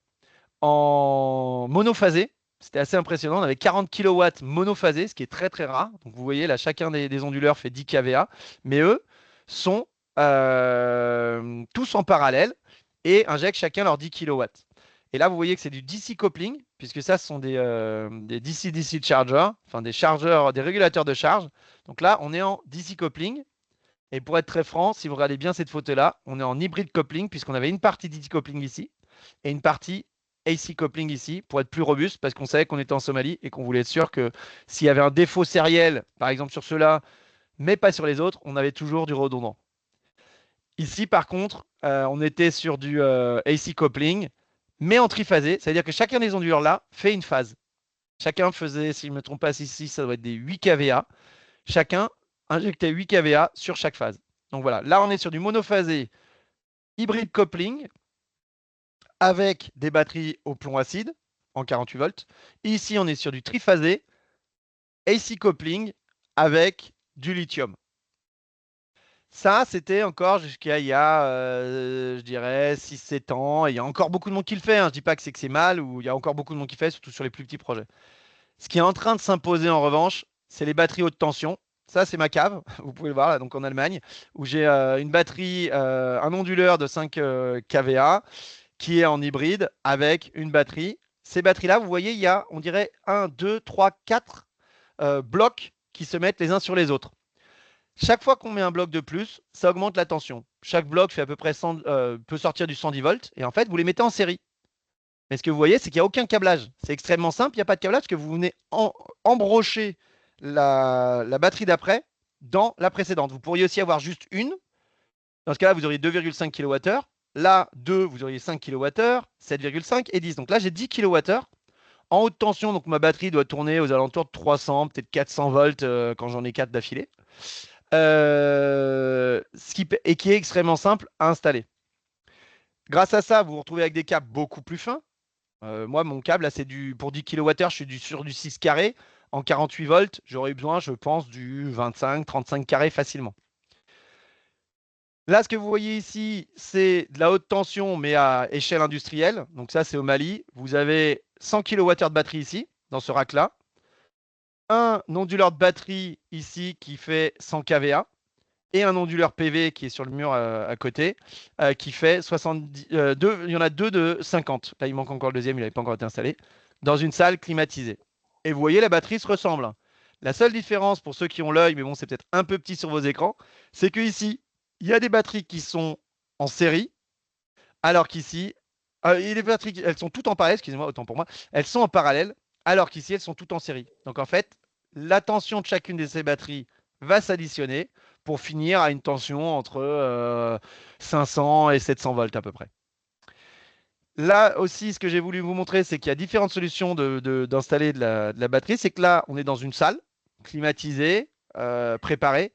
S5: en monophasé. C'était assez impressionnant. On avait 40 kW monophasé, ce qui est très très rare. Donc vous voyez là, chacun des onduleurs fait 10 kVA, mais eux sont tous en parallèle et injectent chacun leurs 10 kW. Et là, vous voyez que c'est du DC coupling, puisque ça, ce sont des DC-DC chargers, enfin des chargeurs, des régulateurs de charge. Donc là, on est en DC coupling. Et pour être très franc, si vous regardez bien cette photo-là, on est en hybride coupling, puisqu'on avait une partie DC coupling ici et une partie AC coupling ici, pour être plus robuste, parce qu'on savait qu'on était en Somalie et qu'on voulait être sûr que s'il y avait un défaut sériel, par exemple sur ceux-là, mais pas sur les autres, on avait toujours du redondant. Ici, par contre, on était sur du AC coupling, mais en triphasé, c'est-à-dire que chacun des onduleurs là fait une phase. Chacun faisait, si je ne me trompe pas, ici, ça doit être des 8 kVA. Chacun injectait 8 kVA sur chaque phase. Donc voilà, là on est sur du monophasé hybride coupling avec des batteries au plomb acide en 48 volts. Ici, on est sur du triphasé AC coupling avec du lithium. Ça, c'était encore jusqu'à il y a, je dirais, 6-7 ans. Et il y a encore beaucoup de monde qui le fait. Hein. Je ne dis pas que c'est mal, ou il y a encore beaucoup de monde qui le fait, surtout sur les plus petits projets. Ce qui est en train de s'imposer en revanche, c'est les batteries haute tension. Ça, c'est ma cave, vous pouvez le voir là, donc en Allemagne, où j'ai une batterie, un onduleur de 5 kVA qui est en hybride avec une batterie. Ces batteries-là, vous voyez, il y a, on dirait, 1, 2, 3, 4 blocs qui se mettent les uns sur les autres. Chaque fois qu'on met un bloc de plus, ça augmente la tension. Chaque bloc fait à peu près 100, peut sortir du 110 volts. Et en fait, vous les mettez en série. Mais ce que vous voyez, c'est qu'il n'y a aucun câblage. C'est extrêmement simple, il n'y a pas de câblage parce que vous venez embrocher la batterie d'après dans la précédente. Vous pourriez aussi avoir juste une. Dans ce cas-là, vous auriez 2,5 kWh. Là, 2, vous auriez 5 kWh, 7,5 et 10. Donc là, j'ai 10 kWh. En haute tension, donc ma batterie doit tourner aux alentours de 300, peut-être 400 volts quand j'en ai 4 d'affilée. Et qui est extrêmement simple à installer. Grâce à ça, vous vous retrouvez avec des câbles beaucoup plus fins. Moi, mon câble, là, c'est pour 10 kWh, je suis sur du 6 carré. En 48 volts, j'aurais besoin, je pense, du 25-35 carrés facilement. Là, ce que vous voyez ici, c'est de la haute tension, mais à échelle industrielle. Donc ça, c'est au Mali. Vous avez 100 kWh de batterie ici, dans ce rack-là. Un onduleur de batterie ici qui fait 100 kVA. Et un onduleur PV qui est sur le mur à côté, qui fait 70. Il y en a deux de 50. Là, il manque encore le deuxième, il n'avait pas encore été installé. Dans une salle climatisée. Et vous voyez, la batterie se ressemble. La seule différence pour ceux qui ont l'œil, mais bon, c'est peut-être un peu petit sur vos écrans, c'est que ici, il y a des batteries qui sont en série, alors qu'ici, les batteries, elles sont toutes en parallèle, excusez-moi, autant pour moi, elles sont en parallèle, alors qu'ici, elles sont toutes en série. Donc en fait, la tension de chacune de ces batteries va s'additionner pour finir à une tension entre 500 et 700 volts à peu près. Là aussi, ce que j'ai voulu vous montrer, c'est qu'il y a différentes solutions d'installer de la batterie. C'est que là, on est dans une salle climatisée, préparée.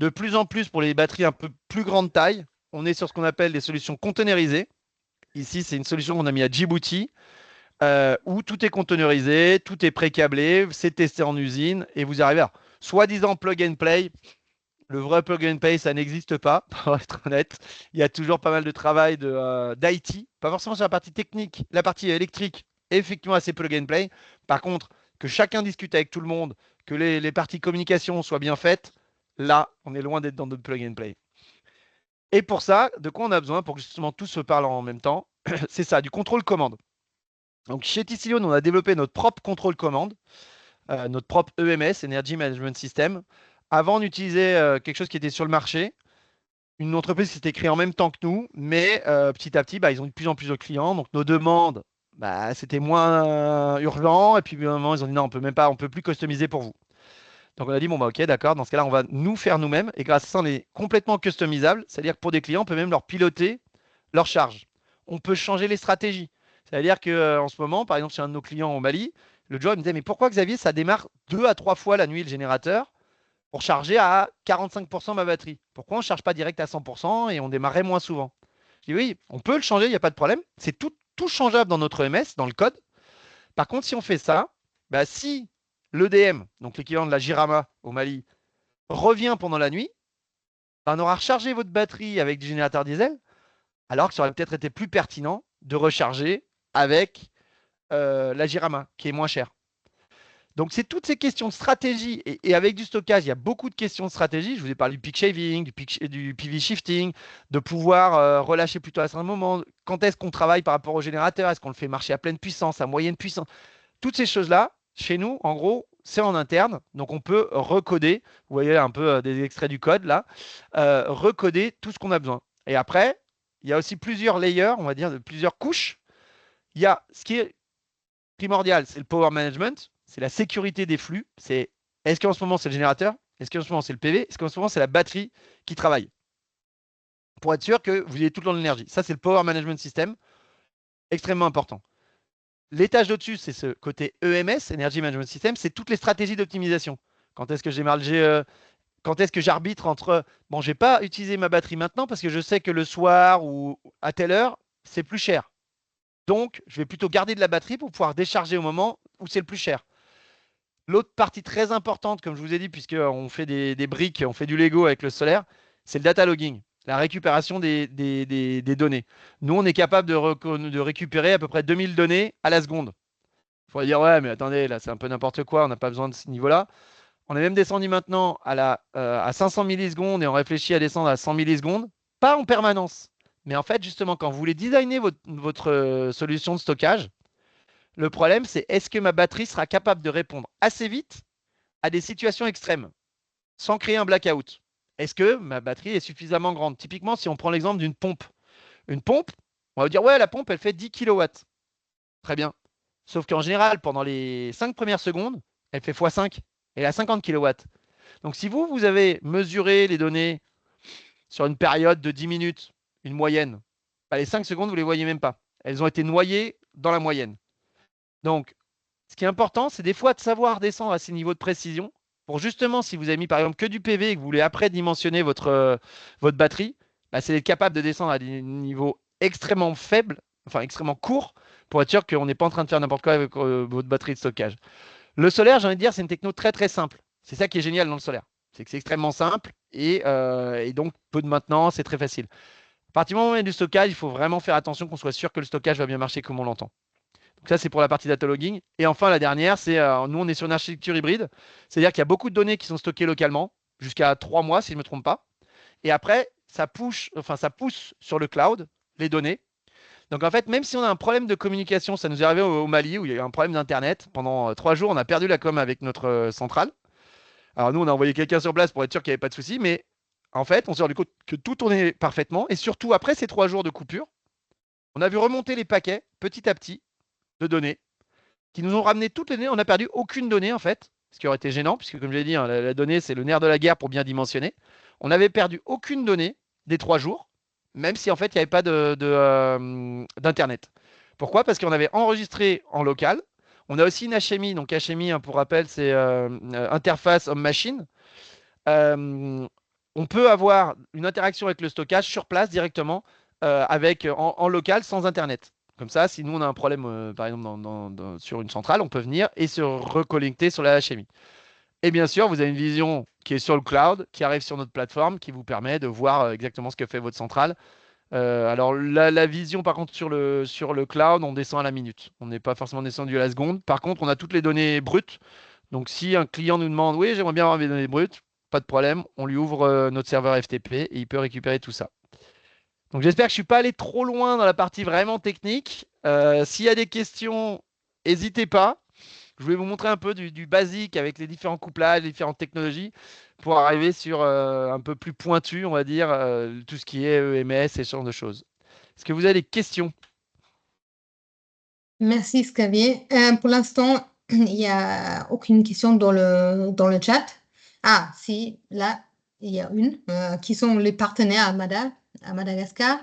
S5: De plus en plus, pour les batteries un peu plus grande taille, on est sur ce qu'on appelle des solutions containerisées. Ici, c'est une solution qu'on a mis à Djibouti, où tout est containerisé, tout est pré-câblé, c'est testé en usine, et vous arrivez à soi-disant plug and play. Le vrai plug and play, ça n'existe pas, pour être honnête. Il y a toujours pas mal de travail d'IT, pas forcément sur la partie technique, la partie électrique, effectivement assez plug and play. Par contre, que chacun discute avec tout le monde, que les parties communication soient bien faites, là, on est loin d'être dans notre plug and play. Et pour ça, de quoi on a besoin pour que justement tout se parle en même temps? C'est ça, du contrôle commande. Donc chez TCion, on a développé notre propre contrôle commande, notre propre EMS, Energy Management System. Avant, on utilisait quelque chose qui était sur le marché, une entreprise qui s'était créée en même temps que nous, mais petit à petit, ils ont eu de plus en plus de clients. Donc nos demandes, c'était moins urgent. Et puis à un moment, ils ont dit non, on peut plus customiser pour vous. Donc on a dit bon ok, d'accord, dans ce cas-là, on va nous faire nous-mêmes. Et grâce à ça, on est complètement customisable. C'est-à-dire que pour des clients, on peut même leur piloter leur charge. On peut changer les stratégies. C'est-à-dire qu'en ce moment, par exemple, chez un de nos clients au Mali, le job me disait mais pourquoi Xavier, ça démarre 2 à 3 fois la nuit le générateur pour charger à 45% ma batterie? Pourquoi on ne charge pas direct à 100% et on démarrait moins souvent? Je dis oui, on peut le changer, il n'y a pas de problème. C'est tout changeable dans notre EMS, dans le code. Par contre, si on fait ça, si l'EDM, donc l'équivalent de la Jirama au Mali, revient pendant la nuit, on aura rechargé votre batterie avec du générateur diesel, alors que ça aurait peut-être été plus pertinent de recharger avec la Jirama, qui est moins chère. Donc, c'est toutes ces questions de stratégie. Et avec du stockage, il y a beaucoup de questions de stratégie. Je vous ai parlé du peak shaving, du PV shifting, de pouvoir relâcher plutôt à un certain moment. Quand est-ce qu'on travaille par rapport au générateur? Est-ce qu'on le fait marcher à pleine puissance, à moyenne puissance? Toutes ces choses-là, chez nous, en gros, c'est en interne. Donc, on peut recoder. Vous voyez un peu des extraits du code là. Recoder tout ce qu'on a besoin. Et après, il y a aussi plusieurs layers, on va dire, plusieurs couches. Il y a ce qui est primordial, c'est le power management, c'est la sécurité des flux. C'est est-ce qu'en ce moment c'est le générateur? Est-ce qu'en ce moment c'est le PV? Est-ce qu'en ce moment c'est la batterie qui travaille? Pour être sûr que vous ayez tout le temps de l'énergie. Ça, c'est le power management system, extrêmement important. L'étage d'au-dessus, c'est ce côté EMS, Energy Management System, c'est toutes les stratégies d'optimisation. Quand est-ce que quand est-ce que j'arbitre entre bon, je ne vais pas utiliser ma batterie maintenant parce que je sais que le soir ou à telle heure, c'est plus cher. Donc, je vais plutôt garder de la batterie pour pouvoir décharger au moment où c'est le plus cher. L'autre partie très importante, comme je vous ai dit, puisqu'on fait des briques, on fait du Lego avec le solaire, c'est le data logging, la récupération des données. Nous, on est capable de récupérer à peu près 2000 données à la seconde. Il faudrait dire, ouais, mais attendez, là, c'est un peu n'importe quoi, on n'a pas besoin de ce niveau-là. On est même descendu maintenant à 500 millisecondes et on réfléchit à descendre à 100 millisecondes, pas en permanence. Mais en fait, justement, quand vous voulez designer votre solution de stockage, le problème, c'est est-ce que ma batterie sera capable de répondre assez vite à des situations extrêmes sans créer un blackout? Est-ce que ma batterie est suffisamment grande? Typiquement, si on prend l'exemple d'une pompe. Une pompe, on va dire, ouais, la pompe, elle fait 10 kW. Très bien. Sauf qu'en général, pendant les 5 premières secondes, elle fait x5. Elle a 50 kW. Donc, si vous avez mesuré les données sur une période de 10 minutes, une moyenne, les 5 secondes, vous ne les voyez même pas. Elles ont été noyées dans la moyenne. Donc, ce qui est important, c'est des fois de savoir descendre à ces niveaux de précision pour justement, si vous avez mis par exemple que du PV et que vous voulez après dimensionner votre batterie, c'est d'être capable de descendre à des niveaux extrêmement faibles, enfin extrêmement courts, pour être sûr qu'on n'est pas en train de faire n'importe quoi avec votre batterie de stockage. Le solaire, j'ai envie de dire, c'est une techno très très simple. C'est ça qui est génial dans le solaire. C'est que c'est extrêmement simple et donc peu de maintenance, c'est très facile. À partir du moment où il y a du stockage, il faut vraiment faire attention qu'on soit sûr que le stockage va bien marcher comme on l'entend. Donc ça, c'est pour la partie data logging. Et enfin, la dernière, c'est nous, on est sur une architecture hybride. C'est-à-dire qu'il y a beaucoup de données qui sont stockées localement, jusqu'à 3 mois, si je ne me trompe pas. Et après, ça pousse sur le cloud les données. Donc en fait, même si on a un problème de communication, ça nous est arrivé au Mali, où il y a eu un problème d'Internet. Pendant 3 jours, on a perdu la com avec notre centrale. Alors nous, on a envoyé quelqu'un sur place pour être sûr qu'il n'y avait pas de souci. Mais en fait, on s'est rendu compte que tout tournait parfaitement. Et surtout, après ces 3 jours de coupure, on a vu remonter les paquets petit à petit de données qui nous ont ramené toutes les données. On n'a perdu aucune donnée en fait, ce qui aurait été gênant, puisque comme je l'ai dit, la donnée c'est le nerf de la guerre pour bien dimensionner. On n'avait perdu aucune donnée des 3 jours, même si en fait il n'y avait pas d'internet. Pourquoi? Parce qu'on avait enregistré en local. On a aussi une HMI, donc HMI pour rappel c'est interface homme-machine. On peut avoir une interaction avec le stockage sur place directement en local sans internet. Comme ça, si nous on a un problème, par exemple sur une centrale, on peut venir et se reconnecter sur la HMI. Et bien sûr, vous avez une vision qui est sur le cloud, qui arrive sur notre plateforme, qui vous permet de voir exactement ce que fait votre centrale. Alors la vision, par contre, sur le cloud, on descend à la minute. On n'est pas forcément descendu à la seconde. Par contre, on a toutes les données brutes. Donc si un client nous demande, oui, j'aimerais bien avoir mes données brutes, pas de problème, on lui ouvre notre serveur FTP et il peut récupérer tout ça. Donc j'espère que je ne suis pas allé trop loin dans la partie vraiment technique. S'il y a des questions, n'hésitez pas. Je vais vous montrer un peu du basique avec les différents couplages, les différentes technologies pour arriver sur un peu plus pointu, on va dire, tout ce qui est EMS et ce genre de choses. Est-ce que vous avez des questions?
S1: Merci, Xavier. Pour l'instant, il n'y a aucune question dans le chat. Ah, si, là, il y a une. Qui sont les partenaires à Madagascar?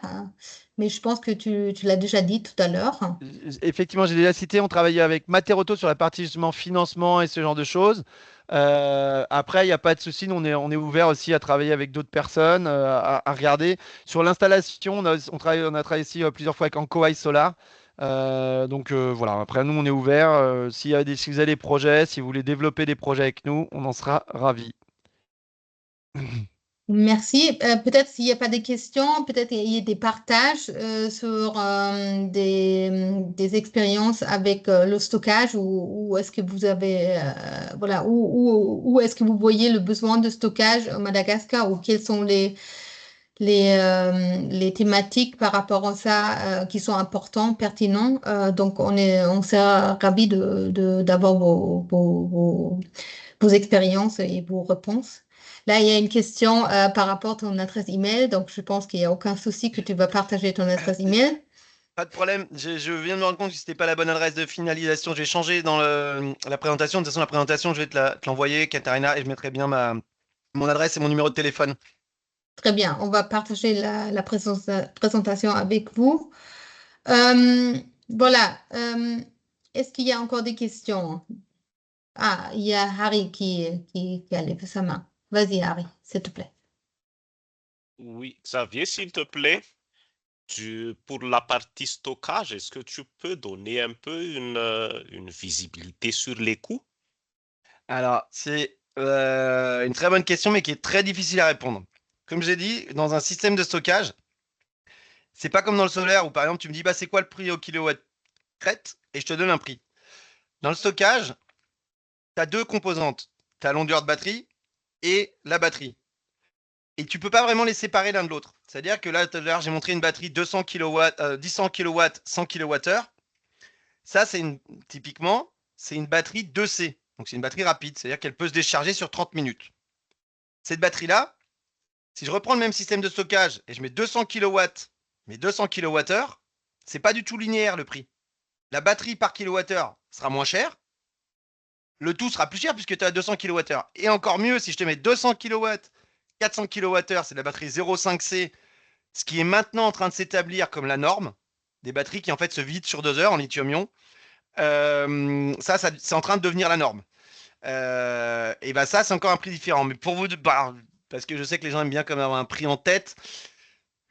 S1: Mais je pense que tu l'as déjà dit tout à l'heure.
S5: Effectivement, j'ai déjà cité, on travaillait avec Materoto sur la partie justement financement et ce genre de choses. Après, il n'y a pas de souci, nous, on est ouvert aussi à travailler avec d'autres personnes, à regarder. Sur l'installation, on a travaillé ici plusieurs fois avec Ankowai Solar. Donc voilà, après nous on est ouvert. Si vous avez des projets, si vous voulez développer des projets avec nous, on en sera ravis.
S1: Merci. Peut-être s'il n'y a pas de questions, peut-être il y a des partages sur des expériences avec le stockage ou est-ce que vous avez, voilà, où est-ce que vous voyez le besoin de stockage au Madagascar ou quelles sont les thématiques par rapport à ça qui sont importantes, pertinentes. Donc, on sera ravis d'avoir vos expériences et vos réponses. Là, il y a une question par rapport à ton adresse email. Donc, je pense qu'il n'y a aucun souci que tu vas partager ton adresse email.
S5: Pas de problème, je viens de me rendre compte que c'était pas la bonne adresse de finalisation. Je vais changer dans la présentation. De toute façon, la présentation, je vais te l'envoyer, Katharina, et je mettrai bien mon adresse et mon numéro de téléphone.
S1: Très bien. On va partager la présentation avec vous. Euh, voilà. Est-ce qu'il y a encore des questions? Ah, il y a Harry qui a levé sa main. Vas-y, Harry, s'il te plaît.
S2: Oui, Xavier, s'il te plaît, pour la partie stockage, est-ce que tu peux donner un peu une visibilité sur les coûts?
S5: Alors, c'est une très bonne question, mais qui est très difficile à répondre. Comme j'ai dit, dans un système de stockage, c'est pas comme dans le solaire où, par exemple, tu me dis, bah, c'est quoi le prix au kilowatt crête et je te donne un prix. Dans le stockage, tu as deux composantes. Tu as la longueur de batterie et la batterie. Et tu peux pas vraiment les séparer l'un de l'autre. C'est-à-dire que là, tout à l'heure, j'ai montré une batterie 200 kW, 100 kW, 100 kWh. Ça, typiquement, c'est une batterie 2C. Donc, c'est une batterie rapide. C'est-à-dire qu'elle peut se décharger sur 30 minutes. Cette batterie-là, si je reprends le même système de stockage et je mets 200 kW, mais 200 kWh, c'est pas du tout linéaire le prix. La batterie par kWh sera moins chère. Le tout sera plus cher puisque tu as 200 kWh. Et encore mieux, si je te mets 200 kW, 400 kWh, c'est la batterie 0,5C, ce qui est maintenant en train de s'établir comme la norme des batteries qui en fait se vident sur 2 heures en lithium-ion. Ça c'est en train de devenir la norme. Et bah ça, c'est encore un prix différent. Mais pour vous, parce que je sais que les gens aiment bien comme avoir un prix en tête,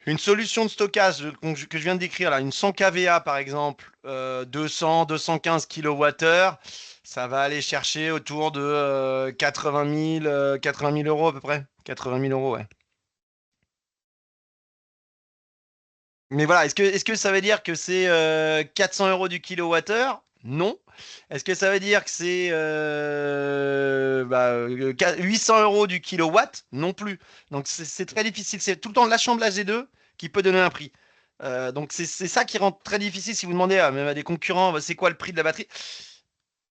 S5: une solution de stockage que je viens de décrire, là, une 100 kVA par exemple, 200, 215 kWh, ça va aller chercher autour de 80 000 euros à peu près. 80 000 euros, ouais. Mais voilà, est-ce que ça veut dire que c'est 400 euros du kilowattheure? Non. Est-ce que ça veut dire que c'est 800 euros du kilowatt? Non plus. Donc c'est très difficile. C'est tout le temps l'assemblage des deux qui peut donner un prix. Donc c'est ça qui rend très difficile si vous demandez même à des concurrents, c'est quoi le prix de la batterie?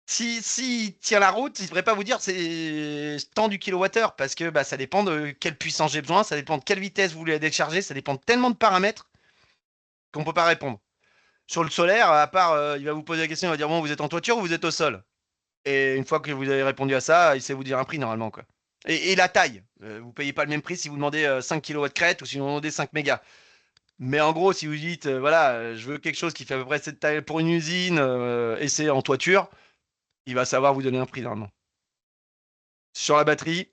S5: Si tient la route, il ne devrait pas vous dire c'est tant du kilowattheure parce que ça dépend de quelle puissance j'ai besoin, ça dépend de quelle vitesse vous voulez la décharger, ça dépend de tellement de paramètres qu'on ne peut pas répondre. Sur le solaire, à part, il va vous poser la question, il va dire bon, vous êtes en toiture ou vous êtes au sol? Et une fois que vous avez répondu à ça, il sait vous dire un prix normalement, quoi. Et la taille, vous ne payez pas le même prix si vous demandez 5 kW crête ou si vous demandez 5 mégas. Mais en gros, si vous dites voilà, je veux quelque chose qui fait à peu près cette taille pour une usine et c'est en toiture, il va savoir vous donner un prix normalement. Sur la batterie,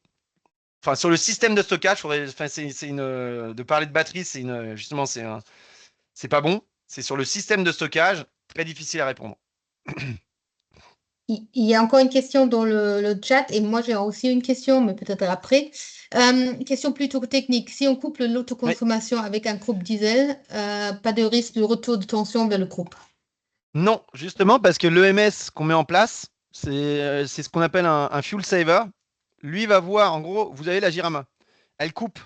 S5: enfin sur le système de stockage, de parler de batterie, justement c'est pas bon. C'est sur le système de stockage, très difficile à répondre.
S1: Il y a encore une question dans le chat et moi j'ai aussi une question, mais peut-être après. Question plutôt technique. Si on couple l'autoconsommation avec un groupe diesel, pas de risque de retour de tension vers le groupe?
S5: Non, justement, parce que l'EMS qu'on met en place, c'est ce qu'on appelle un fuel saver. Lui va voir, en gros, vous avez la Jirama. Elle coupe.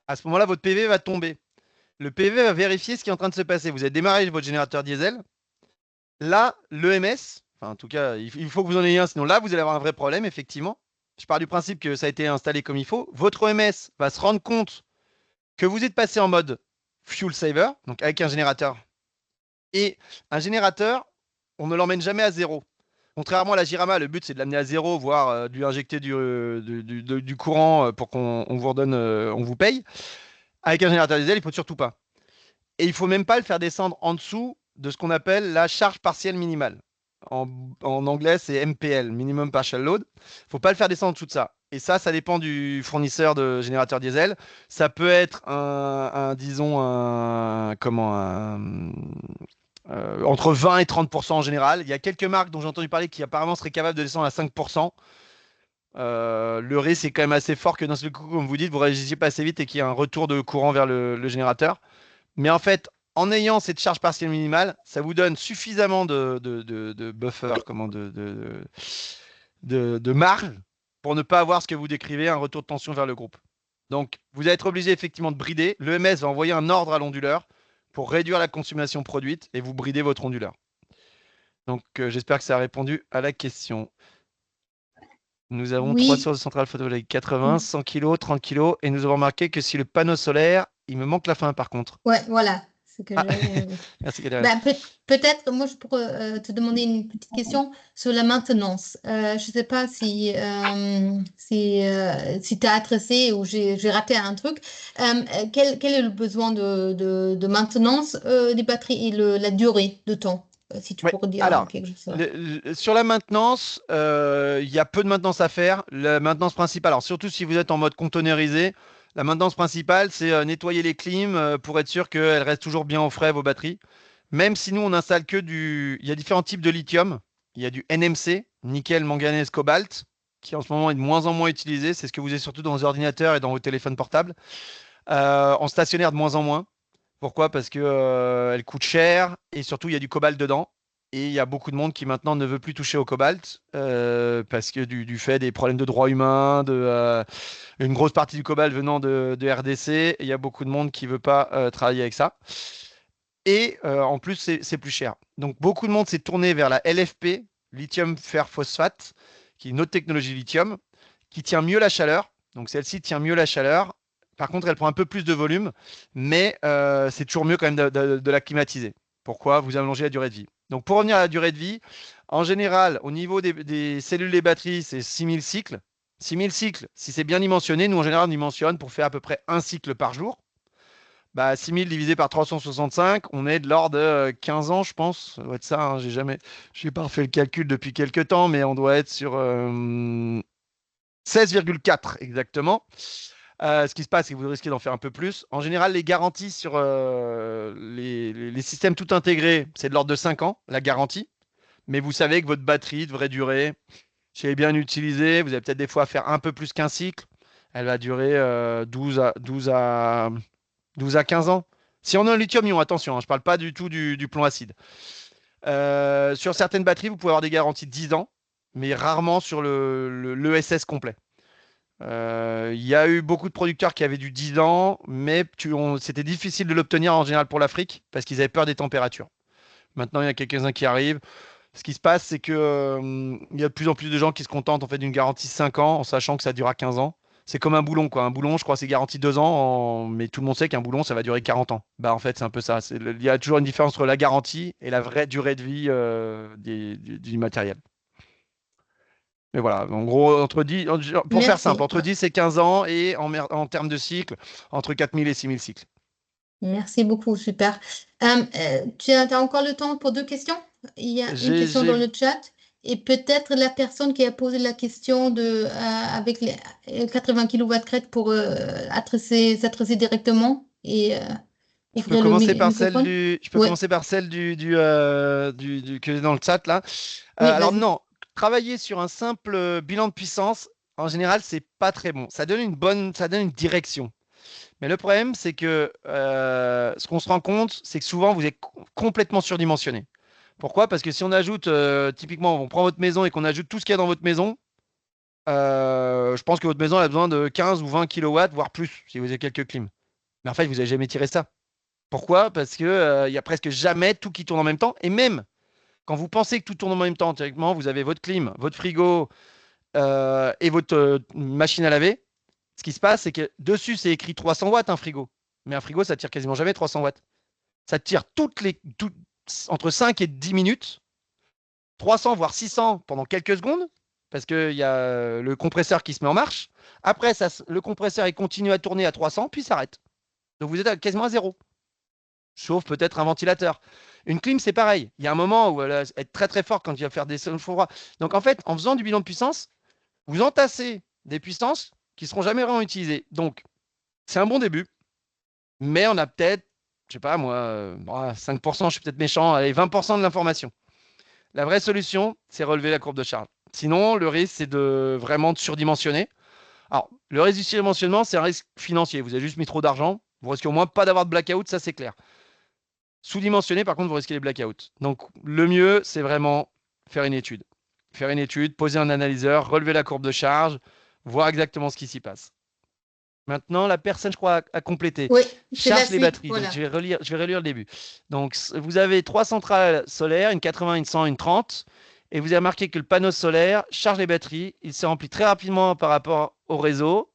S5: À ce moment-là, votre PV va tomber. Le PV va vérifier ce qui est en train de se passer. Vous avez démarré votre générateur diesel. Là, l'EMS, enfin, en tout cas, il faut que vous en ayez un, sinon là, vous allez avoir un vrai problème, effectivement. Je pars du principe que ça a été installé comme il faut. Votre EMS va se rendre compte que vous êtes passé en mode fuel saver, donc avec un générateur. Et un générateur, on ne l'emmène jamais à zéro. Contrairement à la Jirama, le but c'est de l'amener à zéro, voire de lui injecter du courant pour qu'on vous redonne, on vous paye. Avec un générateur diesel, il ne faut surtout pas. Et il ne faut même pas le faire descendre en dessous de ce qu'on appelle la charge partielle minimale. En anglais, c'est MPL, Minimum Partial Load. Il ne faut pas le faire descendre en dessous de ça. Et ça dépend du fournisseur de générateur diesel. Ça peut être entre 20 et 30% en général. Il y a quelques marques dont j'ai entendu parler qui apparemment seraient capables de descendre à 5%. Le risque est quand même assez fort que d'un seul coup, comme vous dites, vous réagissiez pas assez vite et qu'il y ait un retour de courant vers le générateur. Mais en fait, en ayant cette charge partielle minimale, ça vous donne suffisamment de buffer, de marge pour ne pas avoir ce que vous décrivez, un retour de tension vers le groupe. Donc, vous allez être obligé effectivement de brider. L'EMS va envoyer un ordre à l'onduleur pour réduire la consommation produite et vous bridez votre onduleur. Donc, j'espère que ça a répondu à la question. Nous avons
S1: Oui.
S5: 3 sources de centrales photovoltaïques, 80, 100 kg, 30 kg. Et nous avons remarqué que si le panneau solaire, il me manque la fin par contre.
S1: Ouais, voilà. C'est que
S5: Ah.
S1: j'avais-
S5: Merci Gabriel.
S1: Bah, peut-être, moi, je pourrais te demander une petite question sur la maintenance. Je ne sais pas si tu as adressé ou j'ai raté un truc. Quel est le besoin de maintenance des batteries et la durée de temps? Si tu
S5: Ouais,
S1: pourrais dire
S5: alors,
S1: quelque chose.
S5: sur la maintenance, il y a peu de maintenance à faire. La maintenance principale, alors surtout si vous êtes en mode containerisé, la maintenance principale, c'est nettoyer les clims pour être sûr qu'elles restent toujours bien au frais, vos batteries. Même si nous, on installe que du... Il y a différents types de lithium. Il y a du NMC, nickel, manganèse, cobalt, qui en ce moment est de moins en moins utilisé. C'est ce que vous avez surtout dans vos ordinateurs et dans vos téléphones portables. En stationnaire, de moins en moins. Pourquoi? Parce que elle coûte cher et surtout il y a du cobalt dedans. Et il y a beaucoup de monde qui maintenant ne veut plus toucher au cobalt parce que du fait des problèmes de droits humains, une grosse partie du cobalt venant de RDC, il y a beaucoup de monde qui ne veut pas travailler avec ça. Et en plus, c'est plus cher. Donc beaucoup de monde s'est tourné vers la LFP, lithium fer phosphate, qui est une autre technologie lithium, qui tient mieux la chaleur. Donc celle-ci tient mieux la chaleur. Par contre, elle prend un peu plus de volume, mais c'est toujours mieux quand même de la climatiser. Pourquoi? Vous allongez la durée de vie. Donc pour revenir à la durée de vie, en général, au niveau des cellules des batteries, c'est 6000 cycles. 6000 cycles, si c'est bien dimensionné, nous en général on dimensionne pour faire à peu près un cycle par jour. Bah, 6000 divisé par 365, on est de l'ordre de 15 ans, je pense. Ça doit être ça, hein. J'ai pas refait le calcul depuis quelques temps, mais on doit être sur 16,4 exactement. Ce qui se passe, c'est que vous risquez d'en faire un peu plus. En général, les garanties sur les systèmes tout intégrés, c'est de l'ordre de 5 ans, la garantie. Mais vous savez que votre batterie devrait durer, si elle est bien utilisée, vous avez peut-être des fois à faire un peu plus qu'un cycle. Elle va durer 12 à 15 ans. Si on a un lithium-ion, attention, hein, je ne parle pas du tout du plomb acide. Sur certaines batteries, vous pouvez avoir des garanties de 10 ans, mais rarement sur l'ESS complet. Il y a eu beaucoup de producteurs qui avaient du 10 ans, mais c'était difficile de l'obtenir en général pour l'Afrique parce qu'ils avaient peur des températures. Maintenant, il y a quelques-uns qui arrivent. Ce qui se passe, c'est qu'il y a de plus en plus de gens qui se contentent en fait d'une garantie 5 ans en sachant que ça durera 15 ans. C'est comme un boulon, quoi. Un boulon, je crois, c'est garanti 2 ans, mais tout le monde sait qu'un boulon, ça va durer 40 ans. Bah, en fait, c'est un peu ça. Il y a toujours une différence entre la garantie et la vraie durée de vie du matériel. Mais voilà, en gros, pour faire simple, entre 10 et 15 ans et en termes de cycle, entre 4000 et 6000 cycles.
S1: Merci beaucoup, super. Tu as encore le temps pour 2 questions? Il y a une question dans le chat. Et peut-être la personne qui a posé la question avec les 80 kW crête pour s'adresser directement et
S5: je peux commencer par celle que j'ai dans le chat là.
S1: Oui,
S5: alors non, travailler sur un simple bilan de puissance, en général, c'est pas très bon. Ça donne une direction. Mais le problème, c'est que ce qu'on se rend compte, c'est que souvent, vous êtes complètement surdimensionné. Pourquoi? Parce que si on ajoute, typiquement, on prend votre maison et qu'on ajoute tout ce qu'il y a dans votre maison, je pense que votre maison a besoin de 15 ou 20 kW, voire plus, si vous avez quelques clims. Mais en fait, vous n'avez jamais tiré ça. Pourquoi? Parce qu'il n'y a presque jamais tout qui tourne en même temps. Et même quand vous pensez que tout tourne en même temps, théoriquement, vous avez votre clim, votre frigo et votre machine à laver. Ce qui se passe, c'est que dessus, c'est écrit 300 watts un frigo. Mais un frigo, ça tire quasiment jamais 300 watts. Ça tire entre 5 et 10 minutes, 300 voire 600 pendant quelques secondes, parce qu'il y a le compresseur qui se met en marche. Après, le compresseur il continue à tourner à 300, puis s'arrête. Donc vous êtes quasiment à zéro. Sauf peut-être un ventilateur. Une clim, c'est pareil. Il y a un moment où elle va être très très forte quand il va faire des sols froids. Donc en fait, en faisant du bilan de puissance, vous entassez des puissances qui ne seront jamais vraiment utilisées. Donc, c'est un bon début, mais on a peut-être, je sais pas moi, 5%, je suis peut-être méchant, allez, 20% de l'information. La vraie solution, c'est relever la courbe de charge. Sinon, le risque, c'est vraiment de surdimensionner. Alors, le risque du surdimensionnement, c'est un risque financier. Vous avez juste mis trop d'argent. Vous risquez au moins pas d'avoir de blackout, ça c'est clair. Sous-dimensionné, par contre, vous risquez les blackouts. Donc, le mieux, c'est vraiment faire une étude. Faire une étude, poser un analyseur, relever la courbe de charge, voir exactement ce qui s'y passe. Maintenant, la personne, je crois, a complété.
S1: Oui, c'est la
S5: Charge les
S1: suite,
S5: batteries.
S1: voilà.
S5: Donc, je vais relire le début. Donc, vous avez 3 centrales solaires, une 80, une 100, une 30. Et vous avez remarqué que le panneau solaire charge les batteries. Il se remplit très rapidement par rapport au réseau.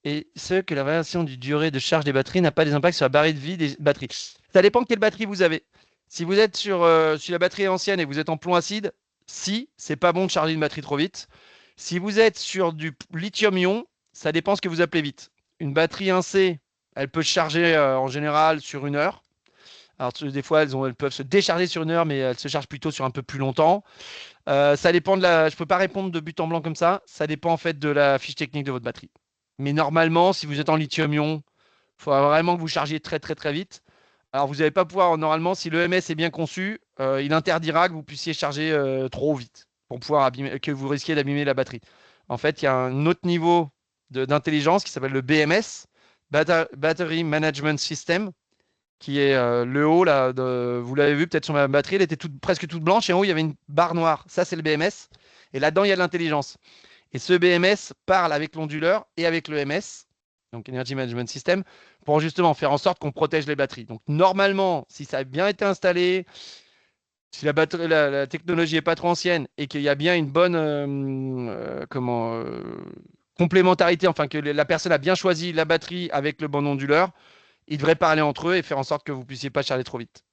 S5: Et ce que la variation du durée de charge des batteries n'a pas des impacts sur la barre de vie des batteries. Ça dépend de quelle batterie vous avez. Si vous êtes sur la batterie est ancienne et vous êtes en plomb acide, si, c'est pas bon de charger une batterie trop vite. Si vous êtes sur du lithium-ion, ça dépend ce que vous appelez vite. Une batterie 1C, elle peut se charger en général sur 1 heure. Alors, des fois, elles peuvent se décharger sur 1 heure, mais elles se chargent plutôt sur un peu plus longtemps. Ça dépend je ne peux pas répondre de but en blanc comme ça. Ça dépend en fait de la fiche technique de votre batterie. Mais normalement, si vous êtes en lithium-ion, il faut vraiment que vous chargiez très très très vite. Alors, vous n'allez pas pouvoir, normalement, si l'EMS est bien conçu, il interdira que vous puissiez charger trop vite pour pouvoir que vous risquiez d'abîmer la batterie. En fait, il y a un autre niveau d'intelligence qui s'appelle le BMS, Battery Management System, qui est le haut, là, vous l'avez vu peut-être sur ma batterie, elle était presque toute blanche et en haut, il y avait une barre noire. Ça, c'est le BMS. Et là-dedans, il y a de l'intelligence. Et ce BMS parle avec l'onduleur et avec l'EMS, donc Energy Management System, pour justement faire en sorte qu'on protège les batteries. Donc normalement, si ça a bien été installé, si la technologie n'est pas trop ancienne et qu'il y a bien une bonne complémentarité, enfin que la personne a bien choisi la batterie avec le bon onduleur, ils devraient parler entre eux et faire en sorte que vous ne puissiez pas charger trop vite.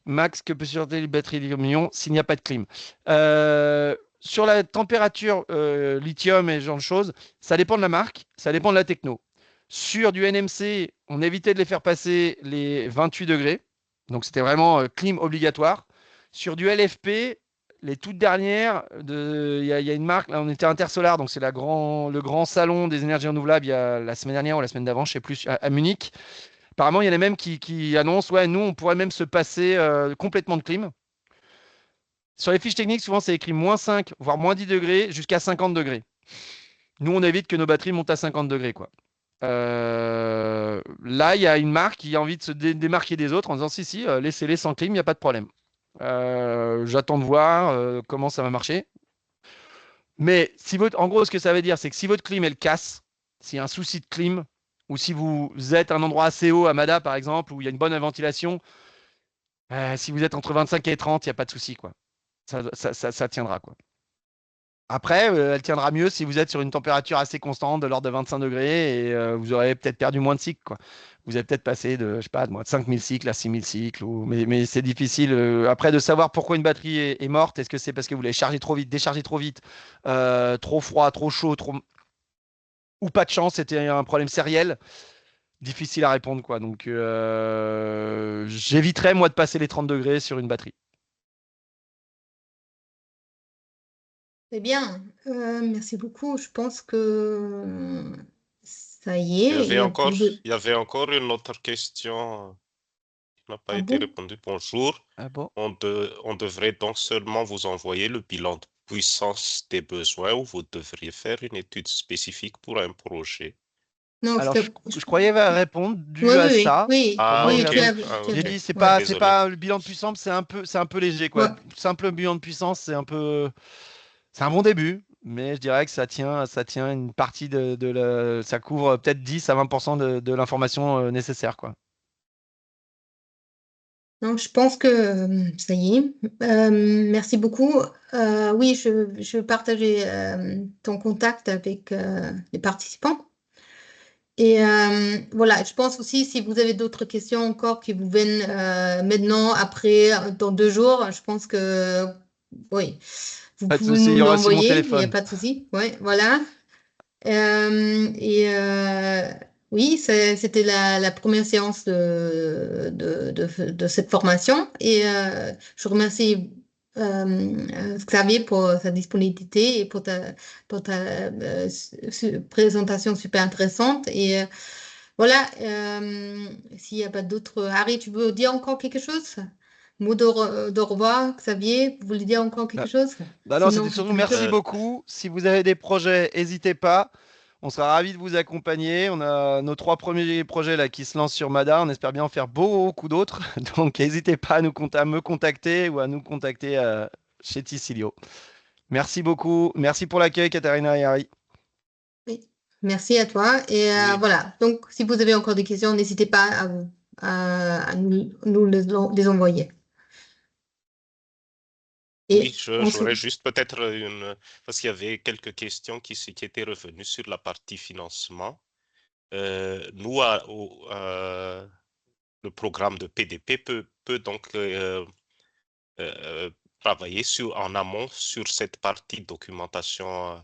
S5: Max, que peut supporter les batteries lithium-ion s'il n'y a pas de clim? Sur la température lithium et ce genre de choses, ça dépend de la marque, ça dépend de la techno. Sur du NMC, on évitait de les faire passer les 28 degrés. Donc, c'était vraiment clim obligatoire. Sur du LFP, les toutes dernières, il y a une marque, là, on était à Intersolar, donc c'est le grand salon des énergies renouvelables il y a la semaine dernière ou la semaine d'avant, je ne sais plus, à Munich. Apparemment, il y en a même qui annoncent, ouais, nous, on pourrait même se passer complètement de clim. Sur les fiches techniques, souvent, c'est écrit -5, voire -10 degrés, jusqu'à 50 degrés. Nous, on évite que nos batteries montent à 50 degrés, quoi. Là, il y a une marque qui a envie de se démarquer des autres en disant, si, laissez-les sans clim, il n'y a pas de problème. J'attends de voir comment ça va marcher. Mais en gros, ce que ça veut dire, c'est que si votre clim, elle casse, s'il y a un souci de clim, ou si vous êtes à un endroit assez haut, à Mada par exemple, où il y a une bonne ventilation, si vous êtes entre 25 et 30, il n'y a pas de souci, quoi. Ça tiendra, quoi. Après, elle tiendra mieux si vous êtes sur une température assez constante de l'ordre de 25 degrés et vous aurez peut-être perdu moins de cycles, quoi. Vous avez peut-être passé de, je sais pas, de 5000 cycles à 6000 cycles. Mais c'est difficile après de savoir pourquoi une batterie est morte. Est-ce que c'est parce que vous l'avez chargé trop vite, déchargé trop vite, trop froid, trop chaud, ou pas de chance, c'était un problème sériel? Difficile à répondre, quoi. Donc, j'éviterais, moi, de passer les 30 degrés sur une batterie.
S1: C'est bien. Merci beaucoup. Je pense que ça y est.
S2: Il y avait encore une autre question qui n'a pas été répondue. Bonjour.
S5: Ah bon?
S2: On devrait donc seulement vous envoyer le bilan de puissance des besoins ou vous devriez faire une étude spécifique pour un projet?
S1: Non,
S5: Alors, je croyais répondre
S1: oui,
S5: à
S1: oui,
S5: ça.
S1: oui,
S2: Ah,
S1: oui,
S2: ok.
S5: J'ai dit, c'est
S2: Désolé.
S5: pas le bilan de puissance, c'est un peu léger, quoi.
S1: Ouais.
S5: Simple bilan de puissance, c'est un bon début, mais je dirais que ça tient une partie ça couvre peut-être 10 à 20% de l'information nécessaire, quoi.
S1: Non, je pense que ça y est. Merci beaucoup. Oui, je vais partager ton contact avec les participants. Et voilà, je pense aussi, si vous avez d'autres questions encore qui vous viennent maintenant, après, dans 2 jours, je pense que oui, vous
S5: Pas de
S1: pouvez
S5: souci, il
S1: nous
S5: y aura aussi mon
S1: l'envoyer, il n'y a
S5: téléphone.
S1: pas de souci. Ouais, voilà. Oui, c'était la première séance de cette formation et je remercie Xavier pour sa disponibilité et pour ta présentation super intéressante. Et voilà, s'il n'y a pas d'autres... Harry, tu veux dire encore quelque chose? mot d'au revoir, Xavier, vous voulez dire encore quelque chose?
S5: Bah non,
S1: Sinon,
S5: c'était surtout
S1: je
S5: merci
S1: peux-
S5: beaucoup. Si vous avez des projets, n'hésitez pas. On sera ravis de vous accompagner. On a nos 3 premiers projets là qui se lancent sur MADA. On espère bien en faire beaucoup d'autres. Donc, n'hésitez pas à à me contacter ou à nous contacter chez Tissilio. Merci beaucoup. Merci pour l'accueil, Katharina et Harry.
S1: Oui. Merci à toi. Et
S2: Oui.
S1: voilà. Donc, si vous avez encore des questions, n'hésitez pas à nous les envoyer. Et
S2: Oui, j'aurais juste peut-être parce qu'il y avait quelques questions qui étaient revenues sur la partie financement. Nous, le programme de PDP peut donc travailler en amont sur cette partie documentation